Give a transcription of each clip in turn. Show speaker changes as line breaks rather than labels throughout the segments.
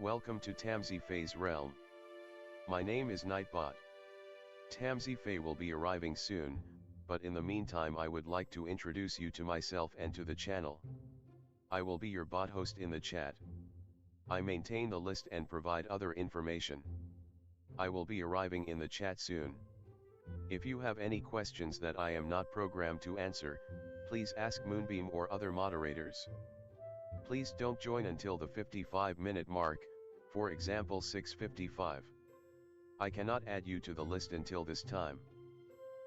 Welcome to Tamsyfae's realm. My name is Nightbot. Tamsyfae will be arriving soon, but in the meantime I would like to introduce you to myself and to the channel. I will be your bot host in the chat. I maintain the list and provide other information. I will be arriving in the chat soon. If you have any questions that I am not programmed to answer, please ask Moonbeam or other moderators. Please don't join until the 55-minute mark, for example 6:55. I cannot add you to the list until this time.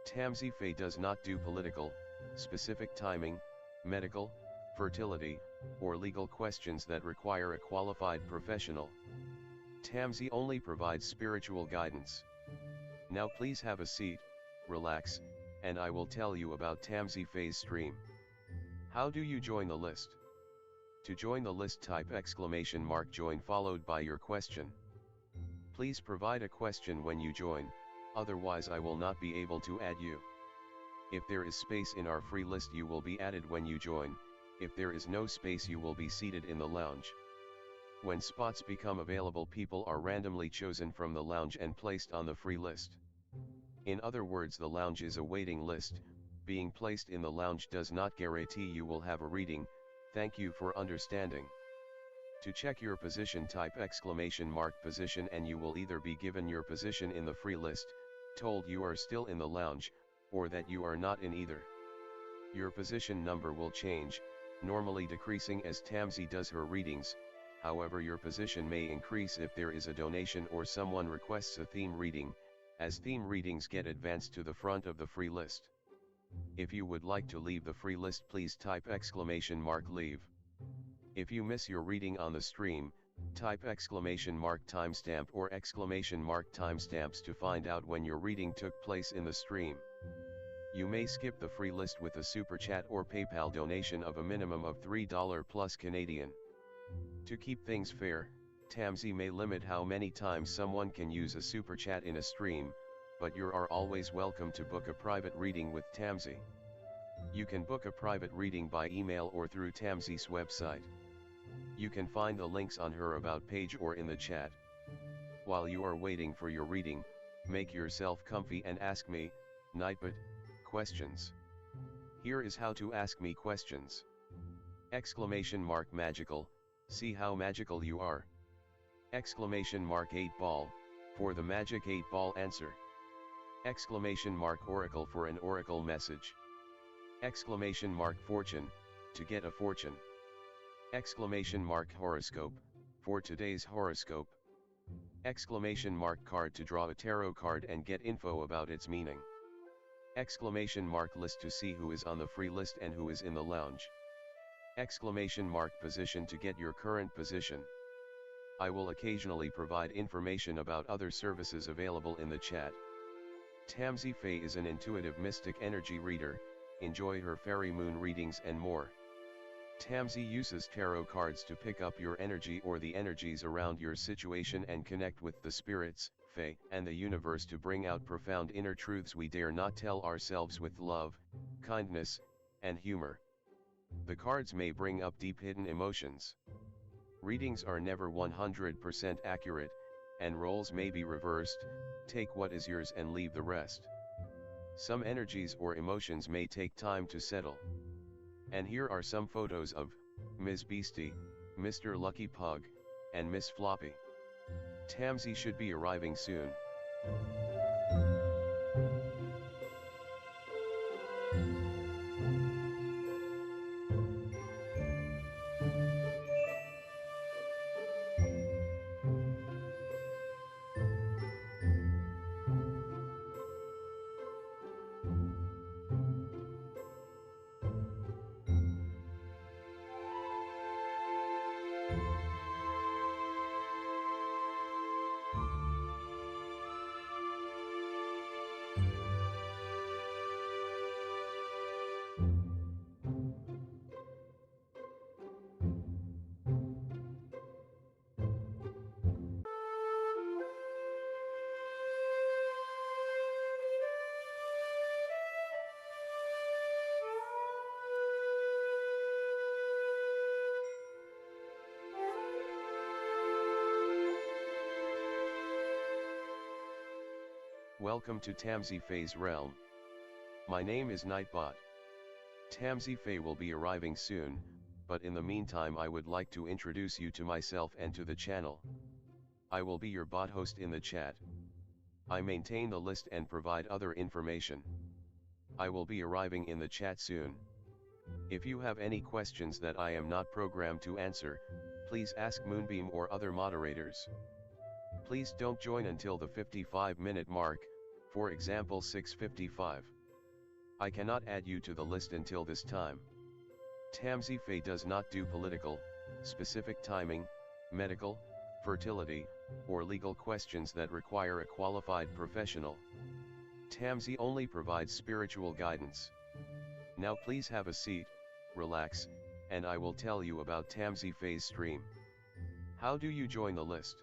Tamsyfae does not do political, specific timing, medical, fertility, or legal questions that require a qualified professional. Tamsy only provides spiritual guidance. Now please have a seat, relax, and I will tell you about Tamsyfae's stream. How do you join the list? To join the list, type !join followed by your question. Please provide a question when you join, otherwise I will not be able to add you. If there is space in our free list you will be added when you join. If there is no space you will be seated in the lounge. When spots become available, people are randomly chosen from the lounge and placed on the free list. In other words, the lounge is a waiting list. Being placed in the lounge does not guarantee you will have a reading. Thank you for understanding. To check your position, type !position and you will either be given your position in the free list, told you are still in the lounge, or that you are not in either. Your position number will change, normally decreasing as Tamsy does her readings. However, your position may increase if there is a donation or someone requests a theme reading, as theme readings get advanced to the front of the free list. If you would like to leave the free list, please type !leave. If you miss your reading on the stream, type !timestamp or !timestamps to find out when your reading took place in the stream. You may skip the free list with a super chat or PayPal donation of a minimum of $3 plus Canadian. To keep things fair, Tamsy may limit how many times someone can use a super chat in a stream, but you are always welcome to book a private reading with Tamsy. You can book a private reading by email or through Tamsy's website. You can find the links on her about page or in the chat. While you are waiting for your reading, make yourself comfy and ask me, Nightbot, questions. Here is how to ask me questions. !magical, see how magical you are. !8ball, for the magic 8-ball answer. !oracle for an oracle message. !fortune, to get a fortune. !horoscope, for today's horoscope. !card to draw a tarot card and get info about its meaning. !list to see who is on the free list and who is in the lounge. !position to get your current position. I will occasionally provide information about other services available in the chat. Tamsyfae is an intuitive mystic energy reader. Enjoy her fairy moon readings and more. Tamsy uses tarot cards to pick up your energy or the energies around your situation and connect with the spirits, fae, and the universe to bring out profound inner truths we dare not tell ourselves with love, kindness, and humor. The cards may bring up deep hidden emotions. Readings are never 100% accurate, and roles may be reversed. Take what is yours and leave the rest. Some energies or emotions may take time to settle. And here are some photos of Ms. Beastie, Mr. Lucky Pug, and Miss Floppy. Tamsy should be arriving soon. Welcome to Tamsyfae's realm. My name is Nightbot. Tamsyfae will be arriving soon, but in the meantime I would like to introduce you to myself and to the channel. I will be your bot host in the chat. I maintain the list and provide other information. I will be arriving in the chat soon. If you have any questions that I am not programmed to answer, please ask Moonbeam or other moderators. Please don't join until the 55-minute mark, for example 6:55. I cannot add you to the list until this time. Tamsyfae does not do political, specific timing, medical, fertility, or legal questions that require a qualified professional. Tamsy only provides spiritual guidance. Now please have a seat, relax, and I will tell you about Tamsyfae's stream. How do you join the list?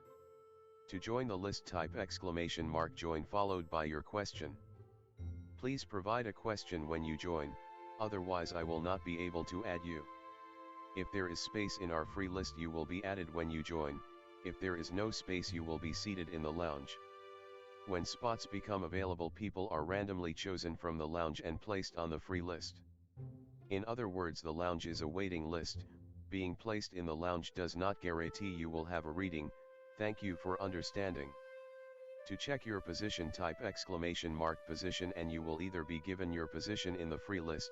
To join the list, type !join followed by your question. Please provide a question when you join, otherwise I will not be able to add you. If there is space in our free list you will be added when you join, if there is no space you will be seated in the lounge. When spots become available people are randomly chosen from the lounge and placed on the free list. In other words, the lounge is a waiting list. Being placed in the lounge does not guarantee you will have a reading. Thank you for understanding. To check your position, type !position and you will either be given your position in the free list,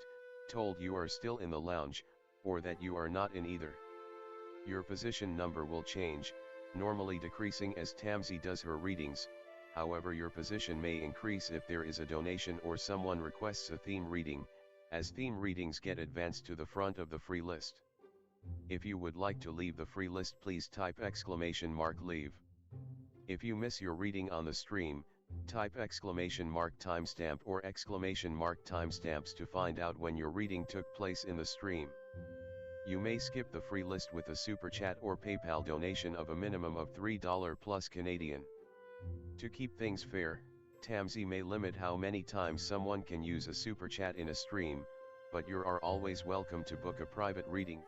told you are still in the lounge, or that you are not in either. Your position number will change, normally decreasing as Tamsy does her readings. However, your position may increase if there is a donation or someone requests a theme reading, as theme readings get advanced to the front of the free list. If you would like to leave the free list, please type !leave. If you miss your reading on the stream, type !timestamp or !timestamps to find out when your reading took place in the stream. You may skip the free list with a super chat or PayPal donation of a minimum of $3 plus Canadian. To keep things fair, Tamsy may limit how many times someone can use a super chat in a stream, but you are always welcome to book a private reading.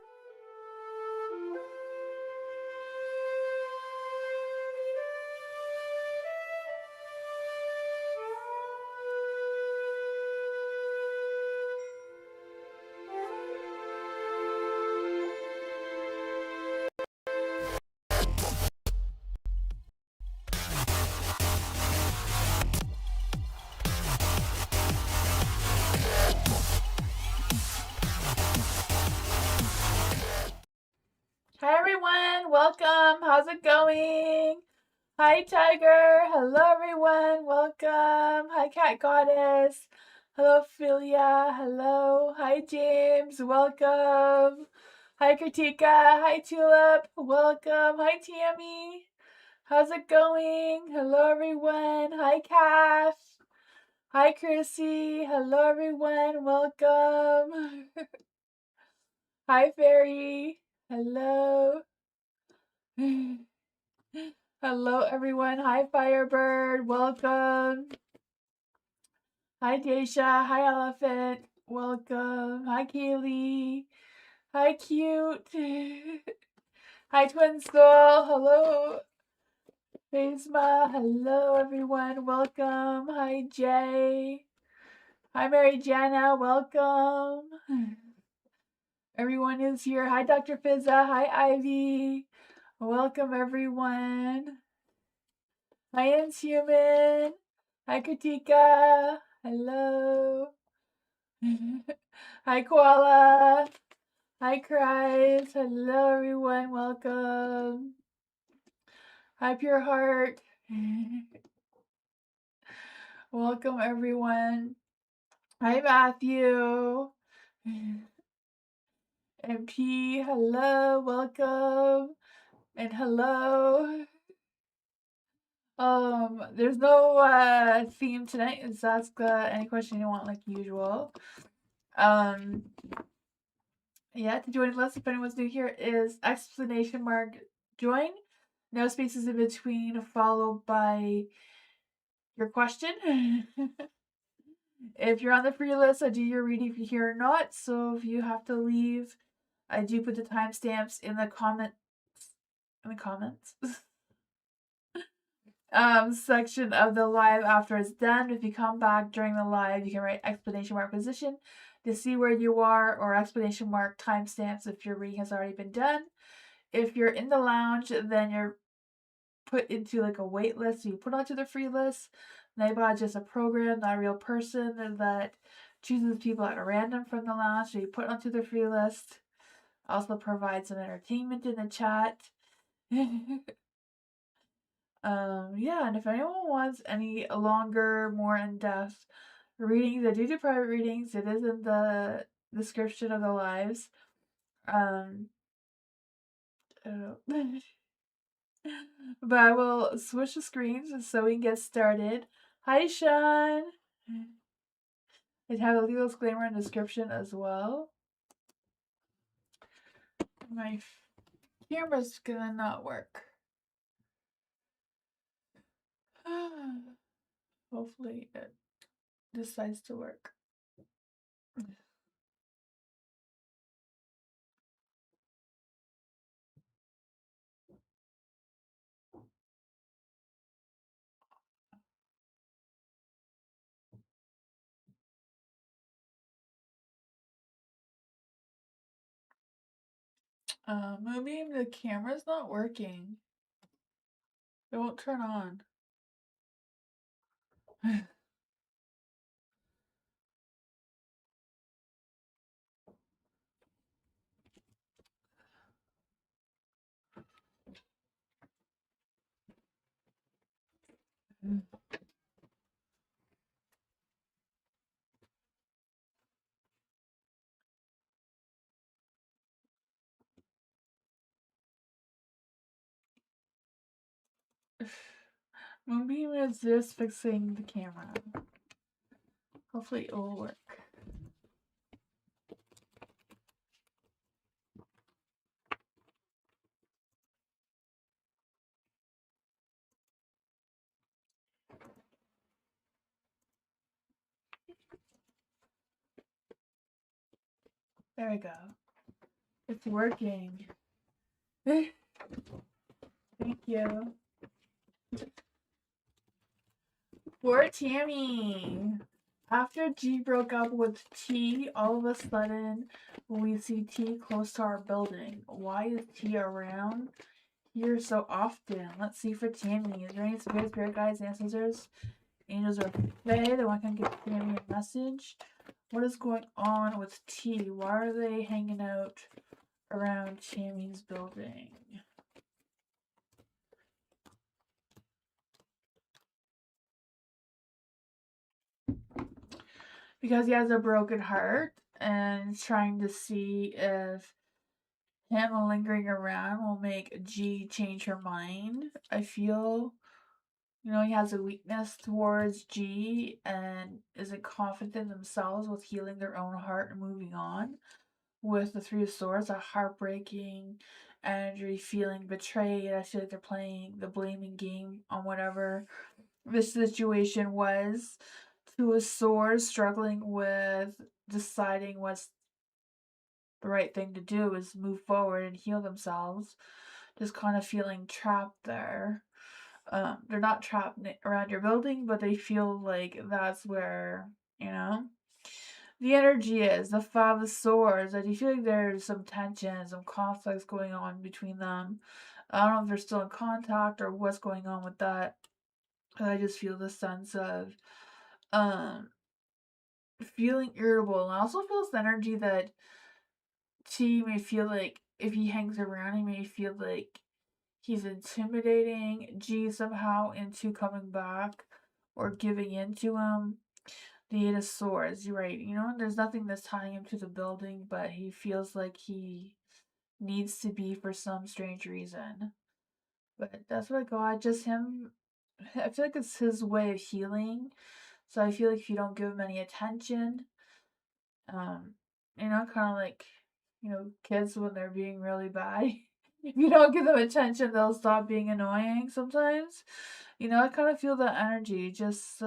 Hi everyone, welcome. How's it going? Hi Tiger. Hello everyone, welcome. Hi Cat Goddess. Hello Philia. Hello. Hi James. Welcome. Hi Kritika. Hi Tulip. Welcome. Hi Tammy. How's it going? Hello everyone. Hi Cash. Hi Chrissy. Hello everyone. Welcome. Hi Fairy. Hello. Hello everyone. Hi Firebird. Welcome. Hi Daisha. Hi Elephant. Welcome. Hi Kaylee. Hi Cute. Hi Twin Skull. Hello. Phasma. Hello everyone. Welcome. Hi Jay. Hi Mary Jana. Welcome. Everyone is here. Hi Dr. Fizza. Hi Ivy. Welcome everyone. Hi Human. Hi Kritika. Hello. Hi Koala. Hi Cries. Hello everyone. Welcome. Hi Pure Heart. Welcome everyone. Hi Matthew. And P. Hello. Welcome. And hello. There's no theme tonight. Just ask any question you want like usual. Yeah, to join the list, if anyone's new here, is !join. No spaces in between, followed by your question. If you're on the free list, I do your reading if you're here or not. So if you have to leave, I do put the timestamps in the comments. section of the live after it's done. If you come back during the live, you can write exclamation mark position to see where you are, or exclamation mark timestamps if your reading has already been done. If you're in the lounge, then you're put into like a wait list, so you put onto the free list. Nightbot is just a program, not a real person that chooses people at random from the lounge, so you put onto the free list. Also provides some entertainment in the chat. Yeah, and if anyone wants any longer, more in-depth readings, I do private readings. It is in the description of the lives. I don't know. But I will switch the screens so we can get started. Hi, Sean. I have a legal disclaimer in the description as well. My camera's gonna not work. Hopefully it decides to work. Maybe the camera's not working. It won't turn on. Moonbeam is just fixing the camera. Hopefully it will work. There we go. It's working. Thank you. Poor Tammy. After G broke up with T, all of a sudden we see T close to our building. Why is T around here so often? Let's see for Tammy. Is there any spirit guides, ancestors, angels, or fae that one can give Tammy a message? What is going on with T? Why are they hanging out around Tammy's building? Because he has a broken heart and is trying to see if him lingering around will make G change her mind. I feel, he has a weakness towards G and isn't confident themselves with healing their own heart and moving on. With the Three of Swords, a heartbreaking energy, feeling betrayed. I feel like they're playing the blaming game on whatever this situation was. Two of Swords, struggling with deciding what's the right thing to do is move forward and heal themselves. Just kind of feeling trapped there. They're not trapped around your building, but they feel like that's where, the energy is. The Five of Swords. I do feel like there's some tension, some conflicts going on between them. I don't know if they're still in contact or what's going on with that. I just feel the sense of feeling irritable. And I also feel this energy that T may feel like if he hangs around, he may feel like he's intimidating G somehow into coming back or giving in to him. The Eight of Swords, you're right. There's nothing that's tying him to the building, but he feels like he needs to be for some strange reason. But that's what I got. Just him. I feel like it's his way of healing. So I feel like if you don't give him any attention, um, kind of like, kids when they're being really bad. If you don't give them attention, they'll stop being annoying sometimes. I kind of feel that energy. Just,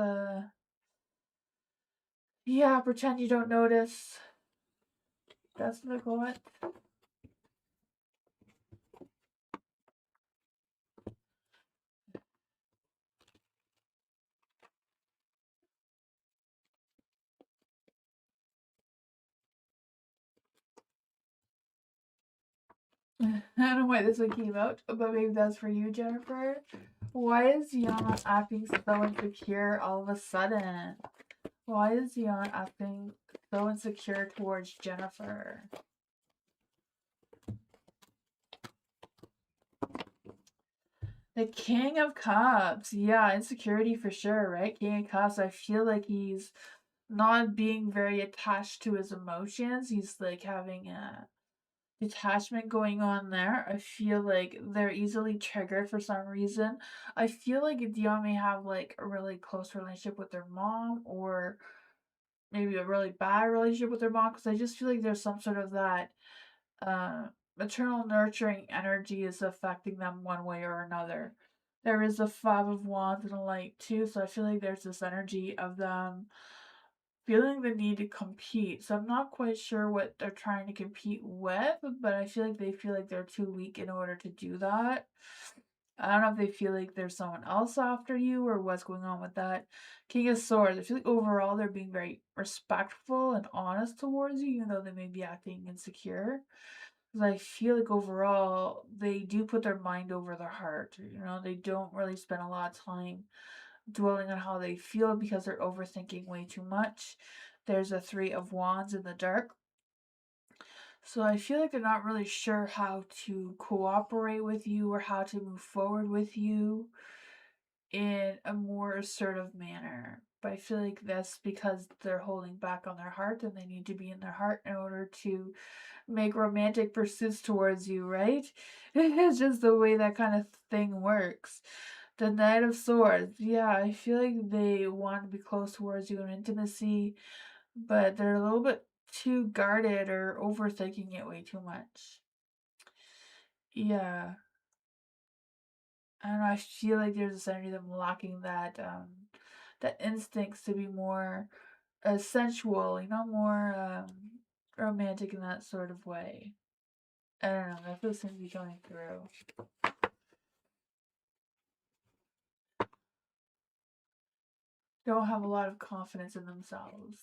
yeah, pretend you don't notice. That's what I got. I don't know why this one came out, but maybe that's for you, Jennifer. Why is Yana acting so insecure all of a sudden? Why is Yana acting so insecure towards Jennifer? The King of Cups. Yeah, insecurity for sure, right? King of Cups. I feel like he's not being very attached to his emotions. He's like having a detachment going on there. I feel like they're easily triggered for some reason. I feel like Dion may have like a really close relationship with their mom, or maybe a really bad relationship with their mom, because I just feel like there's some sort of that uh, maternal nurturing energy is affecting them one way or another. There is a Five of Wands and a Light too, so I feel like there's this energy of them feeling the need to compete. So I'm not quite sure what they're trying to compete with, but I feel like they feel like they're too weak in order to do that. I don't know if they feel like there's someone else after you or what's going on with that. King of Swords, I feel like overall they're being very respectful and honest towards you, even though they may be acting insecure. Because I feel like overall they do put their mind over their heart. You know, they don't really spend a lot of time dwelling on how they feel because they're overthinking way too much. There's a Three of Wands in the dark. So I feel like they're not really sure how to cooperate with you or how to move forward with you in a more assertive manner. But I feel like that's because they're holding back on their heart and they need to be in their heart in order to make romantic pursuits towards you, right? It's just the way that kind of thing works. The Knight of Swords. Yeah, I feel like they want to be close towards you in intimacy, but they're a little bit too guarded or overthinking it way too much. Yeah. I don't know, I feel like there's this energy of them lacking that instincts to be more sensual, you know, more romantic in that sort of way. I don't know, that feels seems to be going through. Don't have a lot of confidence in themselves.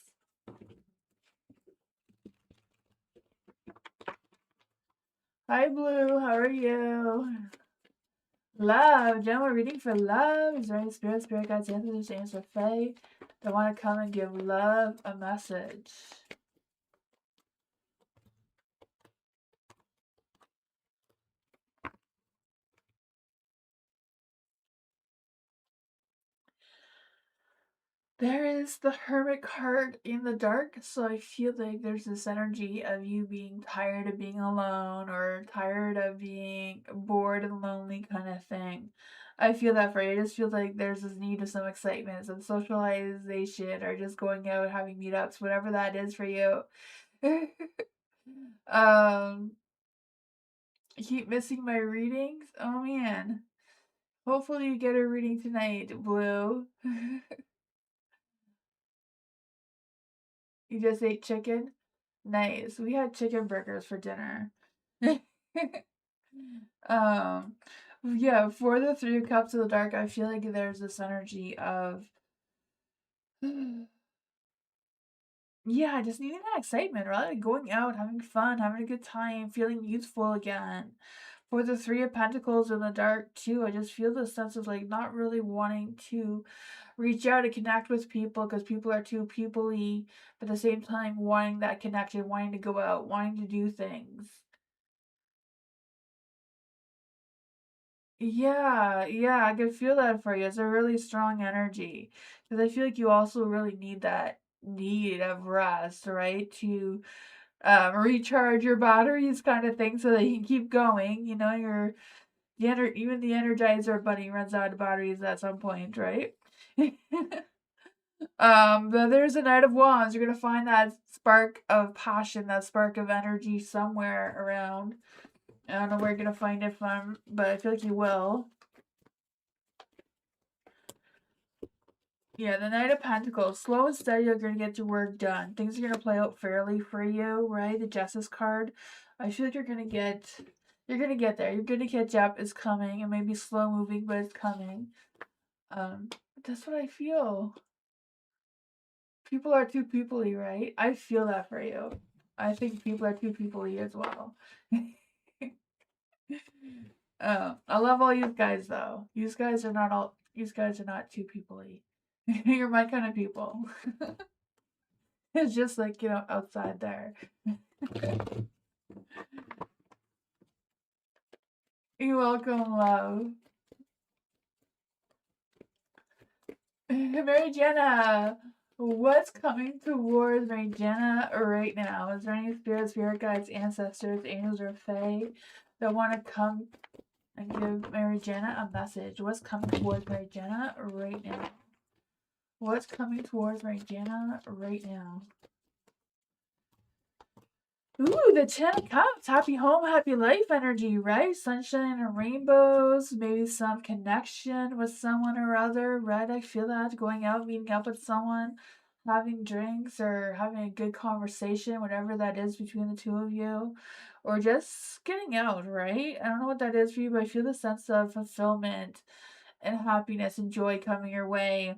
Hi, Blue. How are you? Love. General reading for love. Is there any spirit guides, answers, or fae that want to come and give love a message? There is the Hermit card in the dark, so I feel like there's this energy of you being tired of being alone or tired of being bored and lonely kind of thing. I feel that for you. I just feel like there's this need of some excitement, some socialization, or just going out, having meetups, whatever that is for you. um, I keep missing my readings. Oh man. Hopefully you get a reading tonight, Blue. You just ate chicken? Nice. We had chicken burgers for dinner. um, yeah, for the Three of Cups of the Dark, I feel like there's this energy of, yeah, just needing that excitement, right? Like going out, having fun, having a good time, feeling youthful again. For the Three of Pentacles in the Dark, too, I just feel this sense of like not really wanting to reach out and connect with people because people are too people-y, but at the same time wanting that connection, wanting to go out, wanting to do things. Yeah, yeah, I can feel that for you. It's a really strong energy because I feel like you also really need that need of rest, right? To recharge your batteries, kind of thing, so that you can keep going. You know, even the Energizer Bunny runs out of batteries at some point, right? But there's a Knight of Wands. You're gonna find that spark of passion, that spark of energy somewhere around. I don't know where you're gonna find it from, but I feel like you will. Yeah, the Knight of Pentacles. Slow and steady, you're gonna get your work done. Things are gonna play out fairly for you, right? The Justice card. I feel like you're gonna get there. You're gonna catch up. It's coming. It may be slow moving, but it's coming. That's what I feel. People are too people-y, right? I feel that for you. I think people are too people-y as well. I love all you guys though. You guys are not all. You guys are not too people-y. You're my kind of people. It's just like outside there. You're welcome, love. Mary Jenna, what's coming towards Mary Jenna right now? Is there any spirits, spirit guides, ancestors, angels, or fae that want to come and give Mary Jenna a message? What's coming towards Mary Jenna right now? What's coming towards Mary Jenna right now? Ooh, the 10 of Cups. Happy home, happy life energy, right? Sunshine and rainbows. Maybe some connection with someone or other, right? I feel that. Going out, meeting up with someone, having drinks, or having a good conversation, whatever that is between the two of you. Or just getting out, right? I don't know what that is for you, but I feel the sense of fulfillment and happiness and joy coming your way.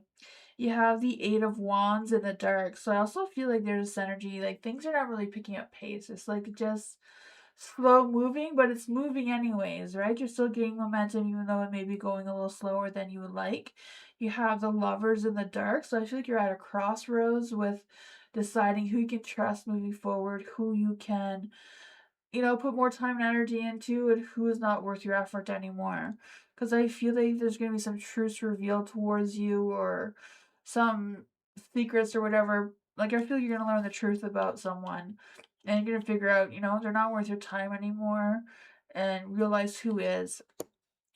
You have the Eight of Wands in the dark. So I also feel like there's this energy, like things are not really picking up pace. It's like just slow moving, but it's moving anyways, right? You're still gaining momentum, even though it may be going a little slower than you would like. You have the Lovers in the dark. So I feel like you're at a crossroads with deciding who you can trust moving forward, who you can put more time and energy into, and who is not worth your effort anymore. Because I feel like there's going to be some truths revealed towards you, or some secrets or whatever. Like, I feel like you're going to learn the truth about someone, and you're going to figure out, they're not worth your time anymore, and realize who is.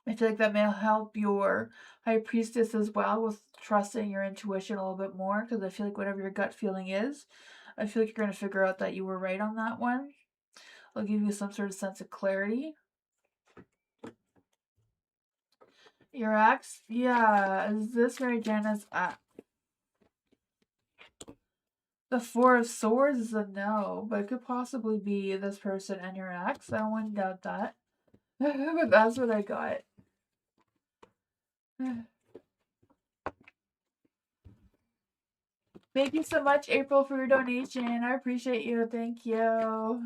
I feel like that may help your high priestess as well with trusting your intuition a little bit more, because I feel like whatever your gut feeling is, I feel like you're going to figure out that you were right on that one. I'll give you some sort of sense of clarity. Your ex? Yeah. Is this Mary Jana's ex? The Four of Swords is a no, but it could possibly be this person and your ex. I wouldn't doubt that. But that's what I got. Thank you so much, April, for your donation. I appreciate you. Thank you.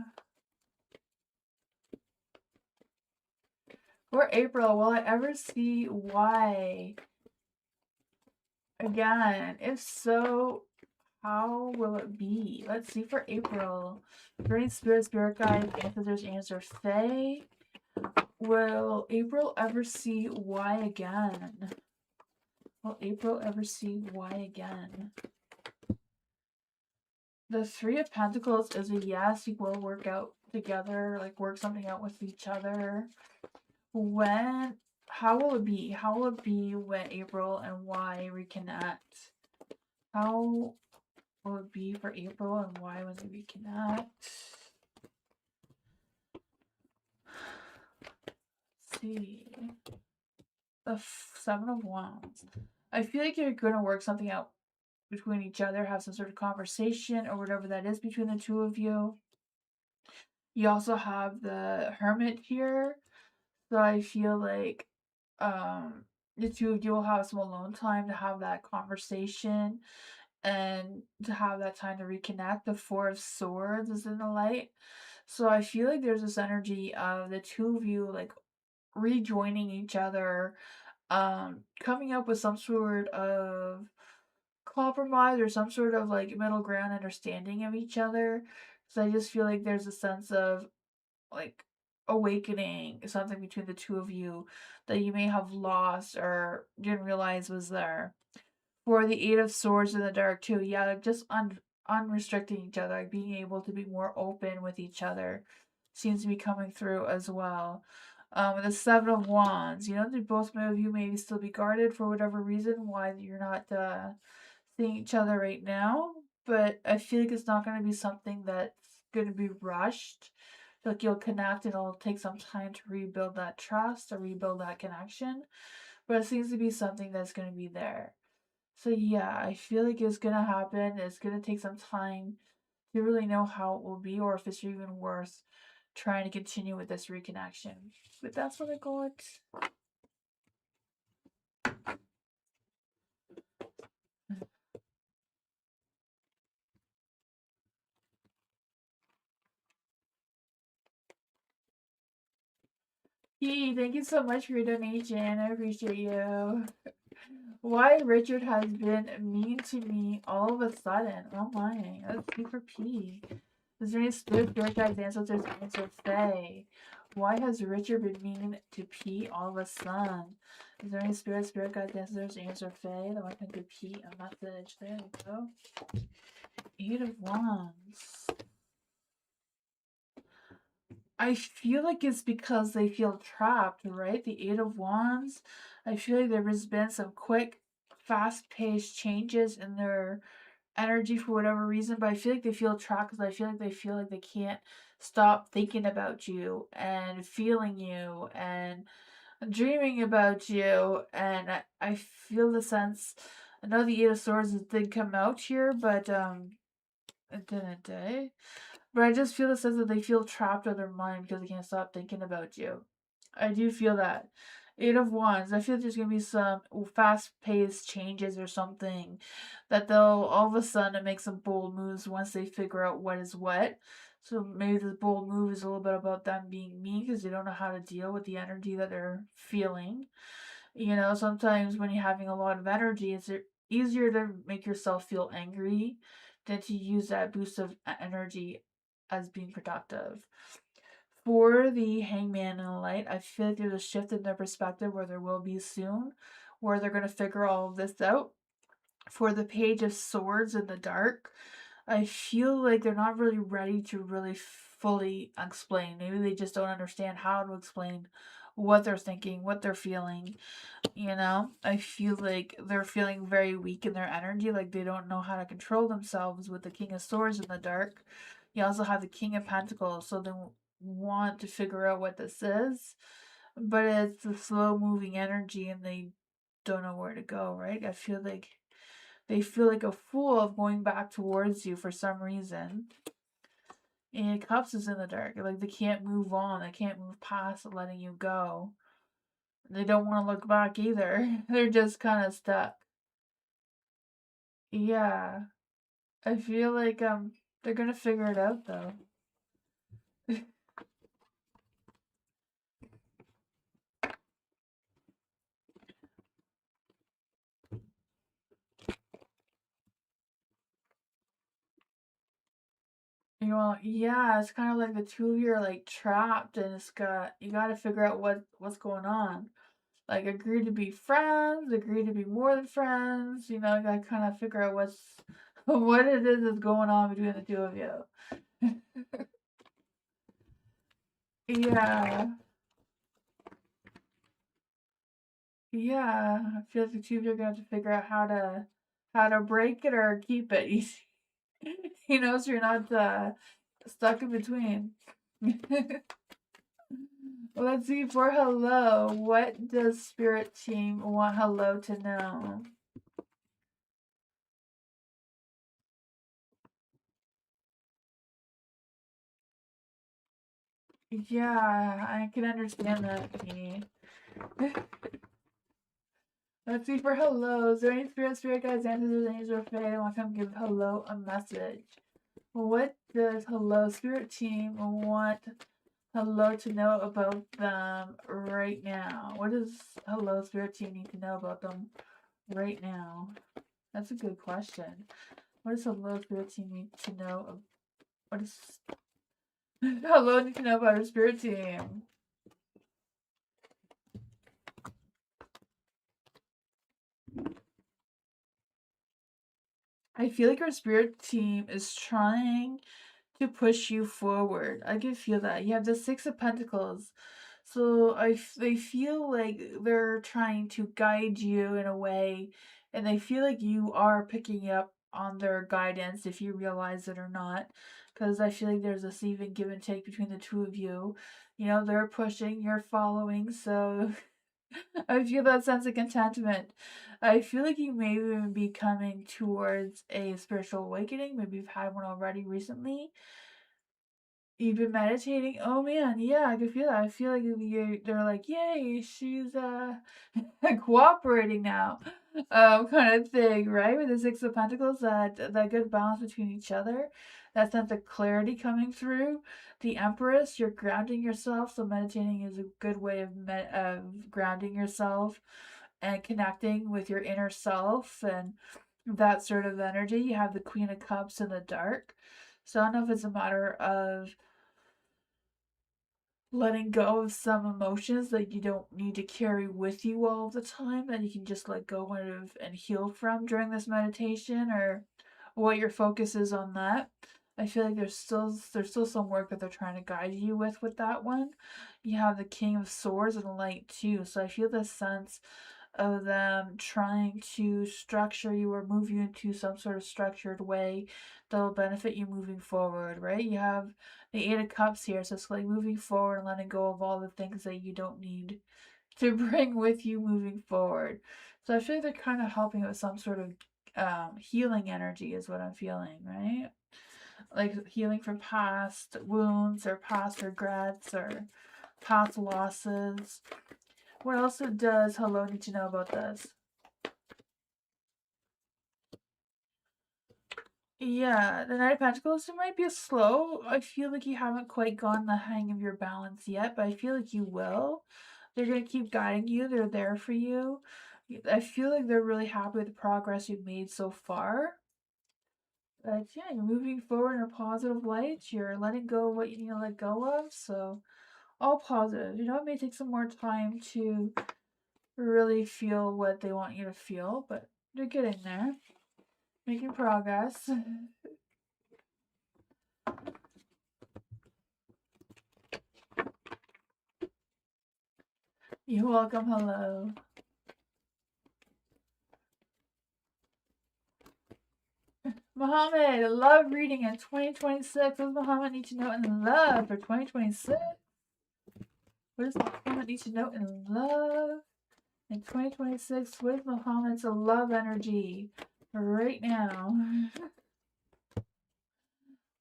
For April, will I ever see why? Again, if so, how will it be? Let's see for April. Burning Spirit Guide, Ancestors, Answer Fae. Will April ever see why again? Will April ever see why again? The Three of Pentacles is a yes. You will work out together, like work something out with each other. When? How will it be? How will it be when April and why reconnect? How will it be for April and why when they reconnect? Let's see. The Seven of Wands. I feel like you're going to work something out between each other, have some sort of conversation or whatever that is between the two of you. You also have the Hermit here. So I feel like the two of you will have some alone time to have that conversation and to have that time to reconnect. The Four of Swords is in the light. So I feel like there's this energy of the two of you like rejoining each other, coming up with some sort of compromise or some sort of like middle ground understanding of each other. So I just feel like there's a sense of like awakening, something between the two of you that you may have lost or didn't realize was there. For the Eight of Swords in the dark too, yeah, like just unrestricting each other, like being able to be more open with each other seems to be coming through as well. The Seven of Wands, both of you maybe still be guarded for whatever reason why you're not seeing each other right now, but I feel like it's not going to be something that's going to be rushed. Like you'll connect and it'll take some time to rebuild that trust or rebuild that connection, but it seems to be something that's going to be there. So yeah, I feel like it's going to happen. It's going to take some time to really know how it will be or if it's even worth trying to continue with this reconnection. But that's what I got. P, thank you so much for your donation. I appreciate you. Why Richard has been mean to me all of a sudden. Oh my. Let's see for P. Is there any spirit guides, ancestors, answer Faye? Why has Richard been mean to P all of a sudden? Is there any spirit guides, ancestors, answer Faye? That want to P a message. There we go. 8 of Wands. I feel like it's because they feel trapped, right? The 8 of Wands. I feel like there's been some quick, fast-paced changes in their energy for whatever reason, but I feel like they feel trapped because I feel like they can't stop thinking about you and feeling you and dreaming about you. And I feel the sense. I know the 8 of Swords did come out here, but it didn't, eh? But I just feel the sense that they feel trapped in their mind because they can't stop thinking about you. I do feel that. 8 of Wands. I feel like there's gonna be some fast-paced changes or something that they'll all of a sudden make some bold moves once they figure out what is what. So maybe the bold move is a little bit about them being mean because they don't know how to deal with the energy that they're feeling. You know, sometimes when you're having a lot of energy, it's easier to make yourself feel angry than to use that boost of energy as being productive. For the Hangman and the Light, I feel like there's a shift in their perspective where there will be soon, where they're going to figure all of this out. For the Page of Swords in the Dark, I feel like they're not really ready to really fully explain. Maybe they just don't understand how to explain what they're thinking, what they're feeling. You know, I feel like they're feeling very weak in their energy, like they don't know how to control themselves with the King of Swords in the dark. You also have the King of Pentacles, so they want to figure out what this is, but it's a slow moving energy and they don't know where to go, right? I feel like they feel like a fool of going back towards you for some reason. And Cups is in the dark. Like they can't move on. They can't move past letting you go. They don't want to look back either. They're just kind of stuck. Yeah. I feel like they're gonna figure it out though. You know, yeah, it's kind of like the two of you are like trapped, and you got to figure out what's going on. Like agree to be friends, agree to be more than friends. You know, you got to kind of figure out what's what it is that's going on between the two of you. Yeah, yeah. I feel like the two of you are gonna have to figure out how to break it or keep it. You know, so you're not stuck in between. Let's see for hello. What does Spirit Team want hello to know? Yeah, I can understand that, me. Let's see for hello. Is there any spirit guides, answers, angels, or fae that want to come give hello a message? What does hello Spirit Team want hello to know about them right now? What does hello Spirit Team need to know about them right now? That's a good question. What does hello Spirit Team need to know? What does hello need to know about our Spirit Team? I feel like our Spirit Team is trying to push you forward. I can feel that. You have the Six of Pentacles. So they feel like they're trying to guide you in a way, and they feel like you are picking up on their guidance if you realize it or not. Because I feel like there's this even give and take between the two of you. You know, they're pushing, you're following, so I feel that sense of contentment. I feel like you may even be coming towards a spiritual awakening. Maybe you've had one already recently. You've been meditating? Oh man, yeah, I can feel that. I feel like they're like, yay, she's cooperating now. kind of thing, right? With the Six of Pentacles, that good balance between each other, that sense of clarity coming through. The Empress, you're grounding yourself, so meditating is a good way of grounding yourself and connecting with your inner self and that sort of energy. You have the Queen of Cups in the dark. So I don't know if it's a matter of letting go of some emotions that you don't need to carry with you all the time, that you can just let go of and heal from during this meditation, or what your focus is on that. I feel like there's still some work that they're trying to guide you with that one. You have the King of Swords and the Light too, so I feel this sense of them trying to structure you or move you into some sort of structured way that'll benefit you moving forward, right? You have the Eight of Cups here, so it's like moving forward and letting go of all the things that you don't need to bring with you moving forward. So I feel like they're kind of helping with some sort of healing energy, is what I'm feeling, right? Like healing from past wounds or past regrets or past losses. What else does Hello need to know about this? Yeah, the Knight of Pentacles, it might be slow. I feel like you haven't quite gotten the hang of your balance yet, but I feel like you will. They're going to keep guiding you. They're there for you. I feel like they're really happy with the progress you've made so far. But yeah, you're moving forward in a positive light. You're letting go of what you need to let go of. So, all positive. You know, it may take some more time to really feel what they want you to feel, but they're getting there. Making progress. You're welcome. Hello. Muhammad, love reading in 2026. What does Muhammad need to know in love for 2026? What does Muhammad need to know in love in 2026? What is Muhammad's love energy right now?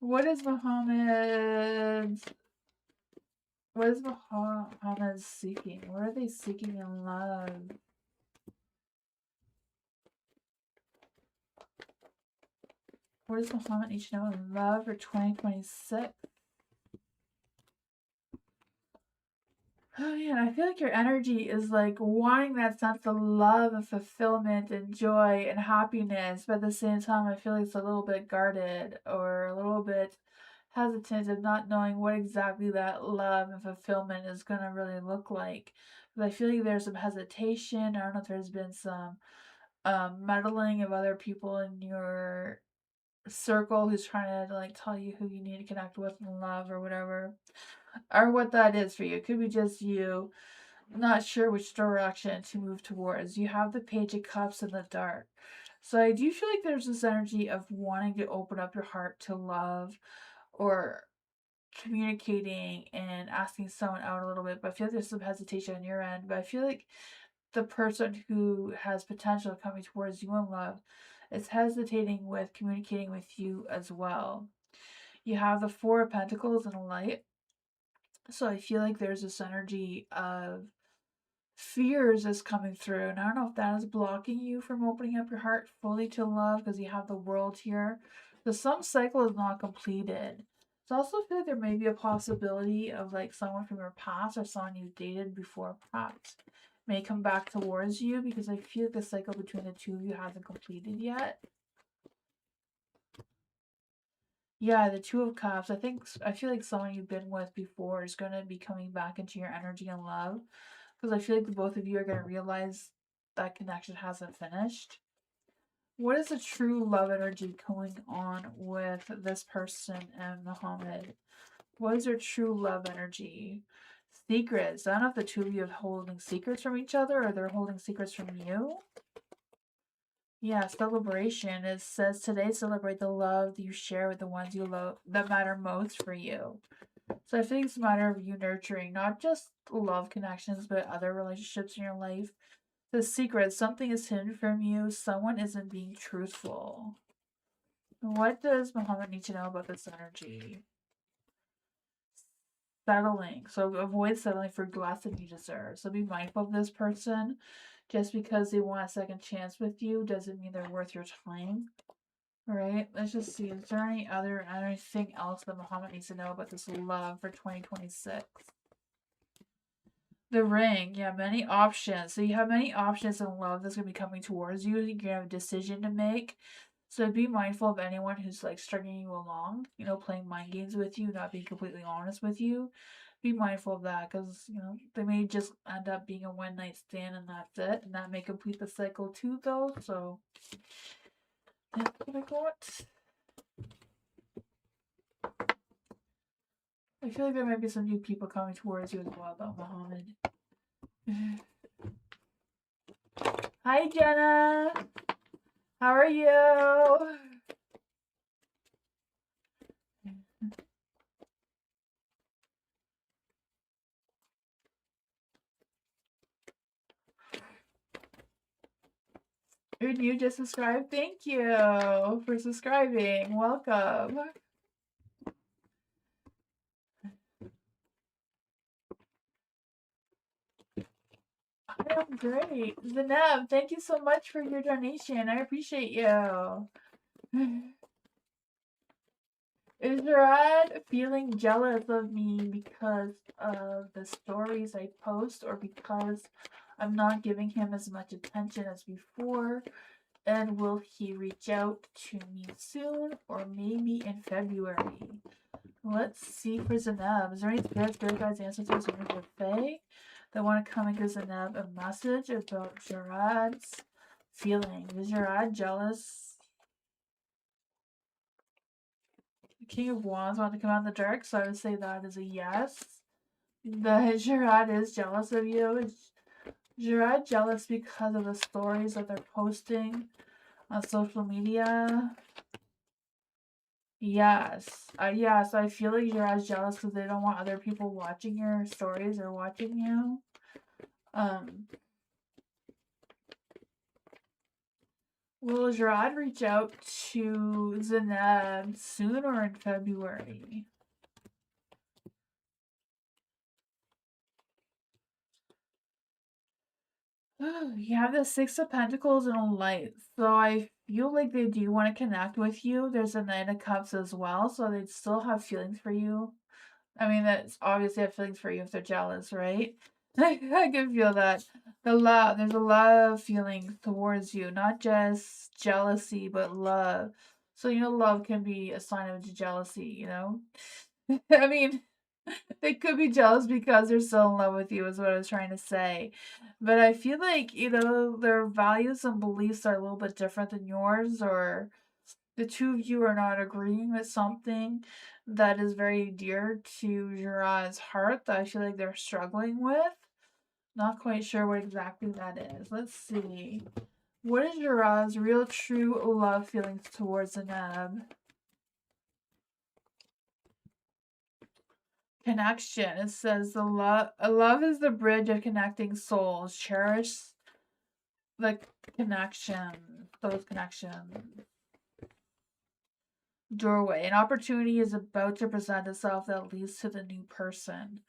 What is Muhammad's seeking? What are they seeking in love? What does Muhammad need to know in love for 2026? Oh man, I feel like your energy is like wanting that sense of love and fulfillment and joy and happiness, but at the same time, I feel like it's a little bit guarded or a little bit hesitant of not knowing what exactly that love and fulfillment is going to really look like. But I feel like there's some hesitation. I don't know if there's been some meddling of other people in your circle who's trying to like tell you who you need to connect with and love or whatever, or what that is for you. It could be just you not sure which direction to move towards. You have the Page of Cups in the dark. So I do feel like there's this energy of wanting to open up your heart to love or communicating and asking someone out a little bit, but I feel like there's some hesitation on your end. But I feel like the person who has potential coming towards you in love is hesitating with communicating with you as well. You have the Four of Pentacles and a Light. So I feel like there's this energy of fears is coming through. And I don't know if that is blocking you from opening up your heart fully to love because you have the World here. The Sun cycle is not completed. So I also feel like there may be a possibility of like someone from your past or someone you dated before perhaps may come back towards you, because I feel like the cycle between the two of you hasn't completed yet. Yeah, the Two of Cups. I feel like someone you've been with before is going to be coming back into your energy and love, because I feel like the both of you are going to realize that connection hasn't finished. What is the true love energy going on with this person and Muhammad? What is their true love energy? Secrets. I don't know if the two of you are holding secrets from each other or they're holding secrets from you. Yeah, celebration. It says today celebrate the love you share with the ones you love that matter most for you. So I think it's a matter of you nurturing not just love connections, but other relationships in your life. The secret, something is hidden from you, someone isn't being truthful. What does Muhammad need to know about this energy? Settling. So avoid settling for less than you deserve. So be mindful of this person. Just because they want a second chance with you doesn't mean they're worth your time. Alright, let's just see. Is there anything else that Muhammad needs to know about this love for 2026? The ring, yeah, many options. So you have many options in love that's gonna be coming towards you. You're gonna have a decision to make. So be mindful of anyone who's like stringing you along, playing mind games with you, not being completely honest with you. Be mindful of that because they may just end up being a one night stand and that's it, and that may complete the cycle too, though. So that's what I got. I feel like there might be some new people coming towards you as well, though, Muhammad. Hi, Jenna. How are you? You're new, just subscribed. Thank you for subscribing. Welcome. I'm great. Zanab, thank you so much for your donation. I appreciate you. Is Rod feeling jealous of me because of the stories I post or because I'm not giving him as much attention as before? And will he reach out to me soon or maybe in February? Let's see for Zanab. Is there any spirit guides, ancestors, or Fae that want to come and give Zanab a message about Jarad's feeling? Is Jarad jealous? The King of Wands want to come out in the dark, so I would say that is a yes. That Jarad is jealous of you. Is Jarad jealous because of the stories that they're posting on social media? Yes. Yes, I feel like you're as jealous because they don't want other people watching your stories or watching you. Will Gerard reach out to Zanab soon or in February? You have the Six of Pentacles and a Light. So I feel like they do want to connect with you. There's a Knight of Cups as well, so they'd still have feelings for you. I mean, that's obviously have feelings for you if they're jealous, right? I can feel that. There's a lot of feelings towards you, not just jealousy, but love. So, love can be a sign of jealousy, I mean, they could be jealous because they're so in love with you, is what I was trying to say. But I feel like, their values and beliefs are a little bit different than yours, or the two of you are not agreeing with something that is very dear to Jira's heart that I feel like they're struggling with. Not quite sure what exactly that is. Let's see. What is Jira's real true love feelings towards Zanab? Connection. It says love is the bridge of connecting souls. Cherish the connection. Those connections. Doorway. An opportunity is about to present itself that leads to the new person.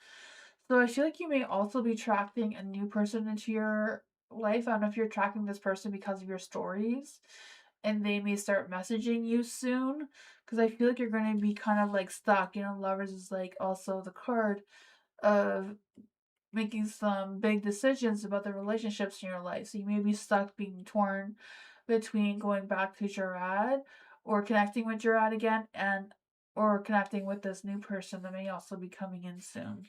So I feel like you may also be attracting a new person into your life. I don't know if you're attracting this person because of your stories, and they may start messaging you soon. Because I feel like you're going to be kind of like stuck. Lovers is like also the card of making some big decisions about the relationships in your life. So you may be stuck being torn between going back to Jarad or connecting with Jarad again or connecting with this new person that may also be coming in soon.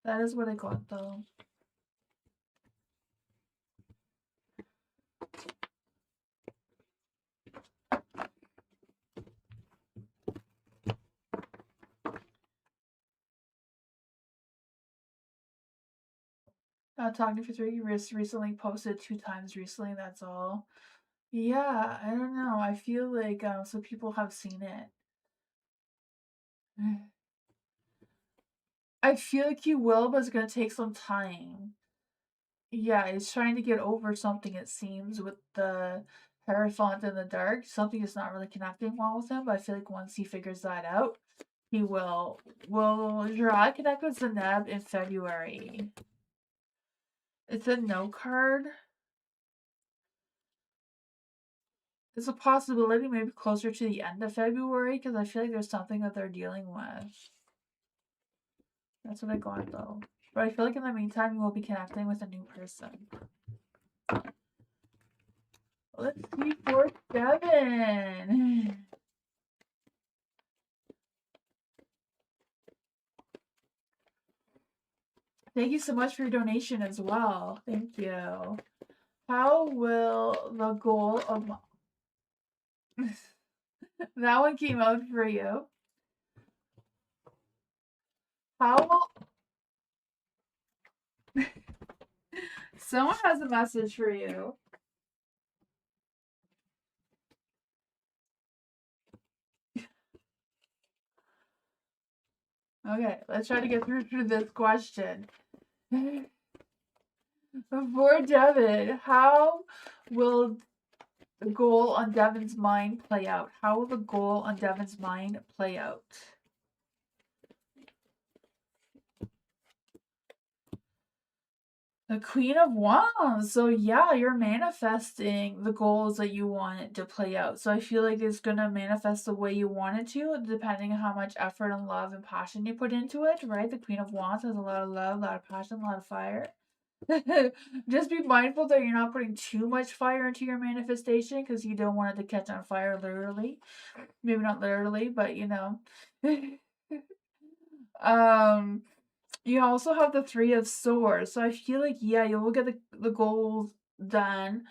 That is what I got though. Talking for 3 years recently posted 2 times recently, that's all. Yeah, I don't know. I feel like some people have seen it. I feel like you will, but it's gonna take some time. Yeah, he's trying to get over something, it seems, with the Hierophant in the dark. Something is not really connecting well with him, but I feel like once he figures that out, he will. Will connect with Zaneb in February? It's a no card. It's a possibility maybe closer to the end of February, because I feel like there's something that they're dealing with. That's what I got though. But I feel like in the meantime, you will be connecting with a new person. Let's see for Devin. Thank you so much for your donation as well. Thank you. How will the goal of that one came out for you? How will someone has a message for you? Okay, let's try to get through to this question. For Devin, how will the goal on Devin's mind play out? How will the goal on Devin's mind play out? The Queen of Wands. So yeah, you're manifesting the goals that you want it to play out. So I feel like it's gonna manifest the way you want it to, depending on how much effort and love and passion you put into it, right? The Queen of Wands has a lot of love, a lot of passion, a lot of fire. Just be mindful that you're not putting too much fire into your manifestation, because you don't want it to catch on fire literally. Maybe not literally, but you know. um You also have the Three of Swords, so I feel like, yeah, you will get the goals done,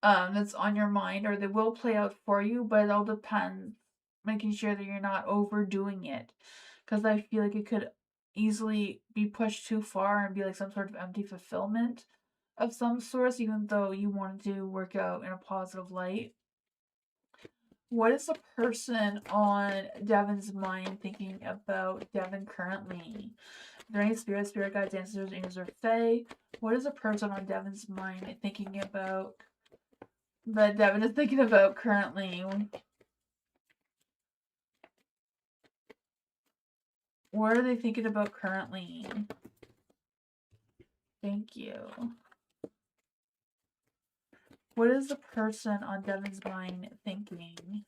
that's on your mind, or they will play out for you, but it all depends, making sure that you're not overdoing it, because I feel like it could easily be pushed too far and be like some sort of empty fulfillment of some sort, even though you wanted to work out in a positive light. What is the person on Devin's mind thinking about Devin currently? Are there any spirit guides, ancestors, angels, or fae? What is a person on Devin's mind thinking about that Devin is thinking about currently? What are they thinking about currently? Thank you. What is the person on Devin's mind thinking?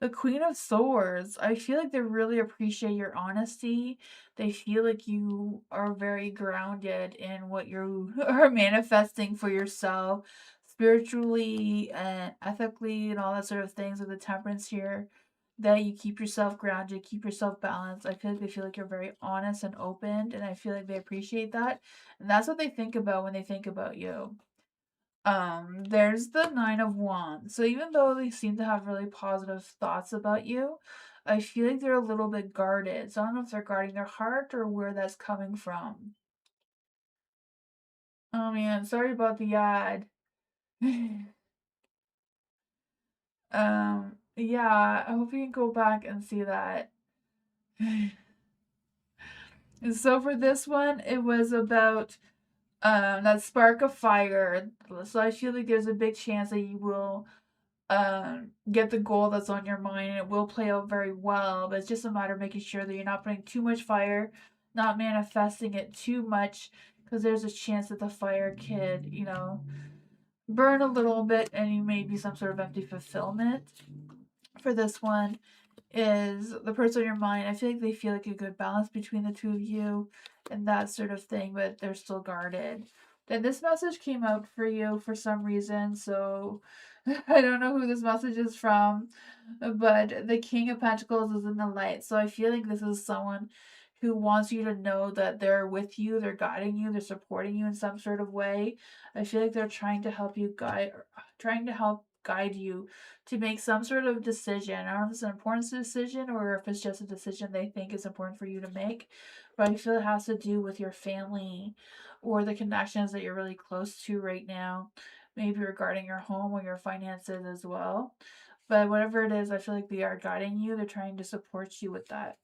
The Queen of Swords. I feel like they really appreciate your honesty. They feel like you are very grounded in what you are manifesting for yourself, spiritually and ethically, and all that sort of things with the temperance here. That you keep yourself grounded, keep yourself balanced. I feel like they feel like you're very honest and open, and I feel like they appreciate that. And that's what they think about when they think about you. There's the Nine of Wands. So even though they seem to have really positive thoughts about you, I feel like they're a little bit guarded. So I don't know if they're guarding their heart or where that's coming from. Oh man, sorry about the ad. Yeah, I hope you can go back and see that. So for this one, it was about that spark of fire. So I feel like there's a big chance that you will get the goal that's on your mind, and it will play out very well, but it's just a matter of making sure that you're not putting too much fire, not manifesting it too much, because there's a chance that the fire could, burn a little bit, and you may be some sort of empty fulfillment. For this one is the person in your mind. I feel like they feel like a good balance between the two of you and that sort of thing, but they're still guarded. Then this message came out for you for some reason, so I don't know who this message is from, but the King of Pentacles is in the light. So I feel like this is someone who wants you to know that they're with you, they're guiding you, they're supporting you in some sort of way. I feel like they're trying to help you guide you to make some sort of decision. I don't know if it's an important decision or if it's just a decision they think is important for you to make, but I feel it has to do with your family or the connections that you're really close to right now, maybe regarding your home or your finances as well. But whatever it is, I feel like they are guiding you. They're trying to support you with that.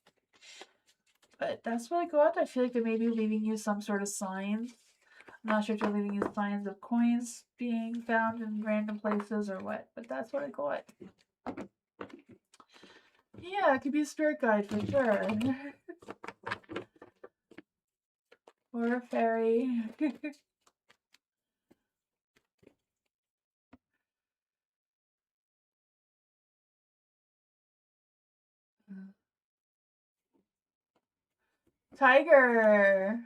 But that's what I got. I feel like they may be leaving you some sort of signs. I'm not sure if they're leaving you signs of coins being found in random places or what, but that's what I got. Yeah, it could be a spirit guide for sure. Or a fairy. Tiger.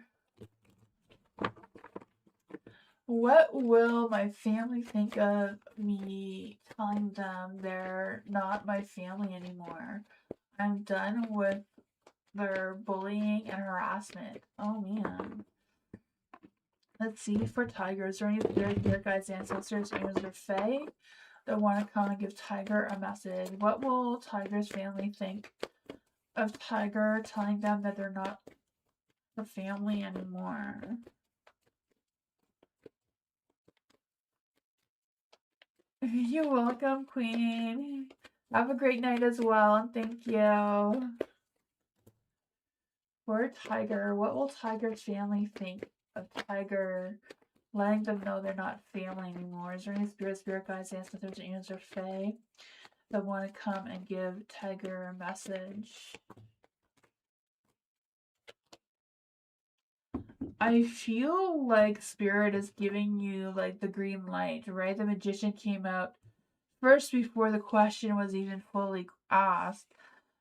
What will my family think of me telling them they're not my family anymore? I'm done with their bullying and harassment. Oh man. Let's see for tigers. Is there any spirit guides, ancestors, angels, or fae that want to come and give Tiger a message? What will Tiger's family think of Tiger telling them that they're not her family anymore? You're welcome, Queen. Have a great night as well, and thank you. For Tiger, what will Tiger's family think of Tiger letting them know they're not family anymore? Is there any spirit guides, ancestors, angels, or fae that want to come and give Tiger a message? I feel like Spirit is giving you like the green light, right? The magician came out first before the question was even fully asked.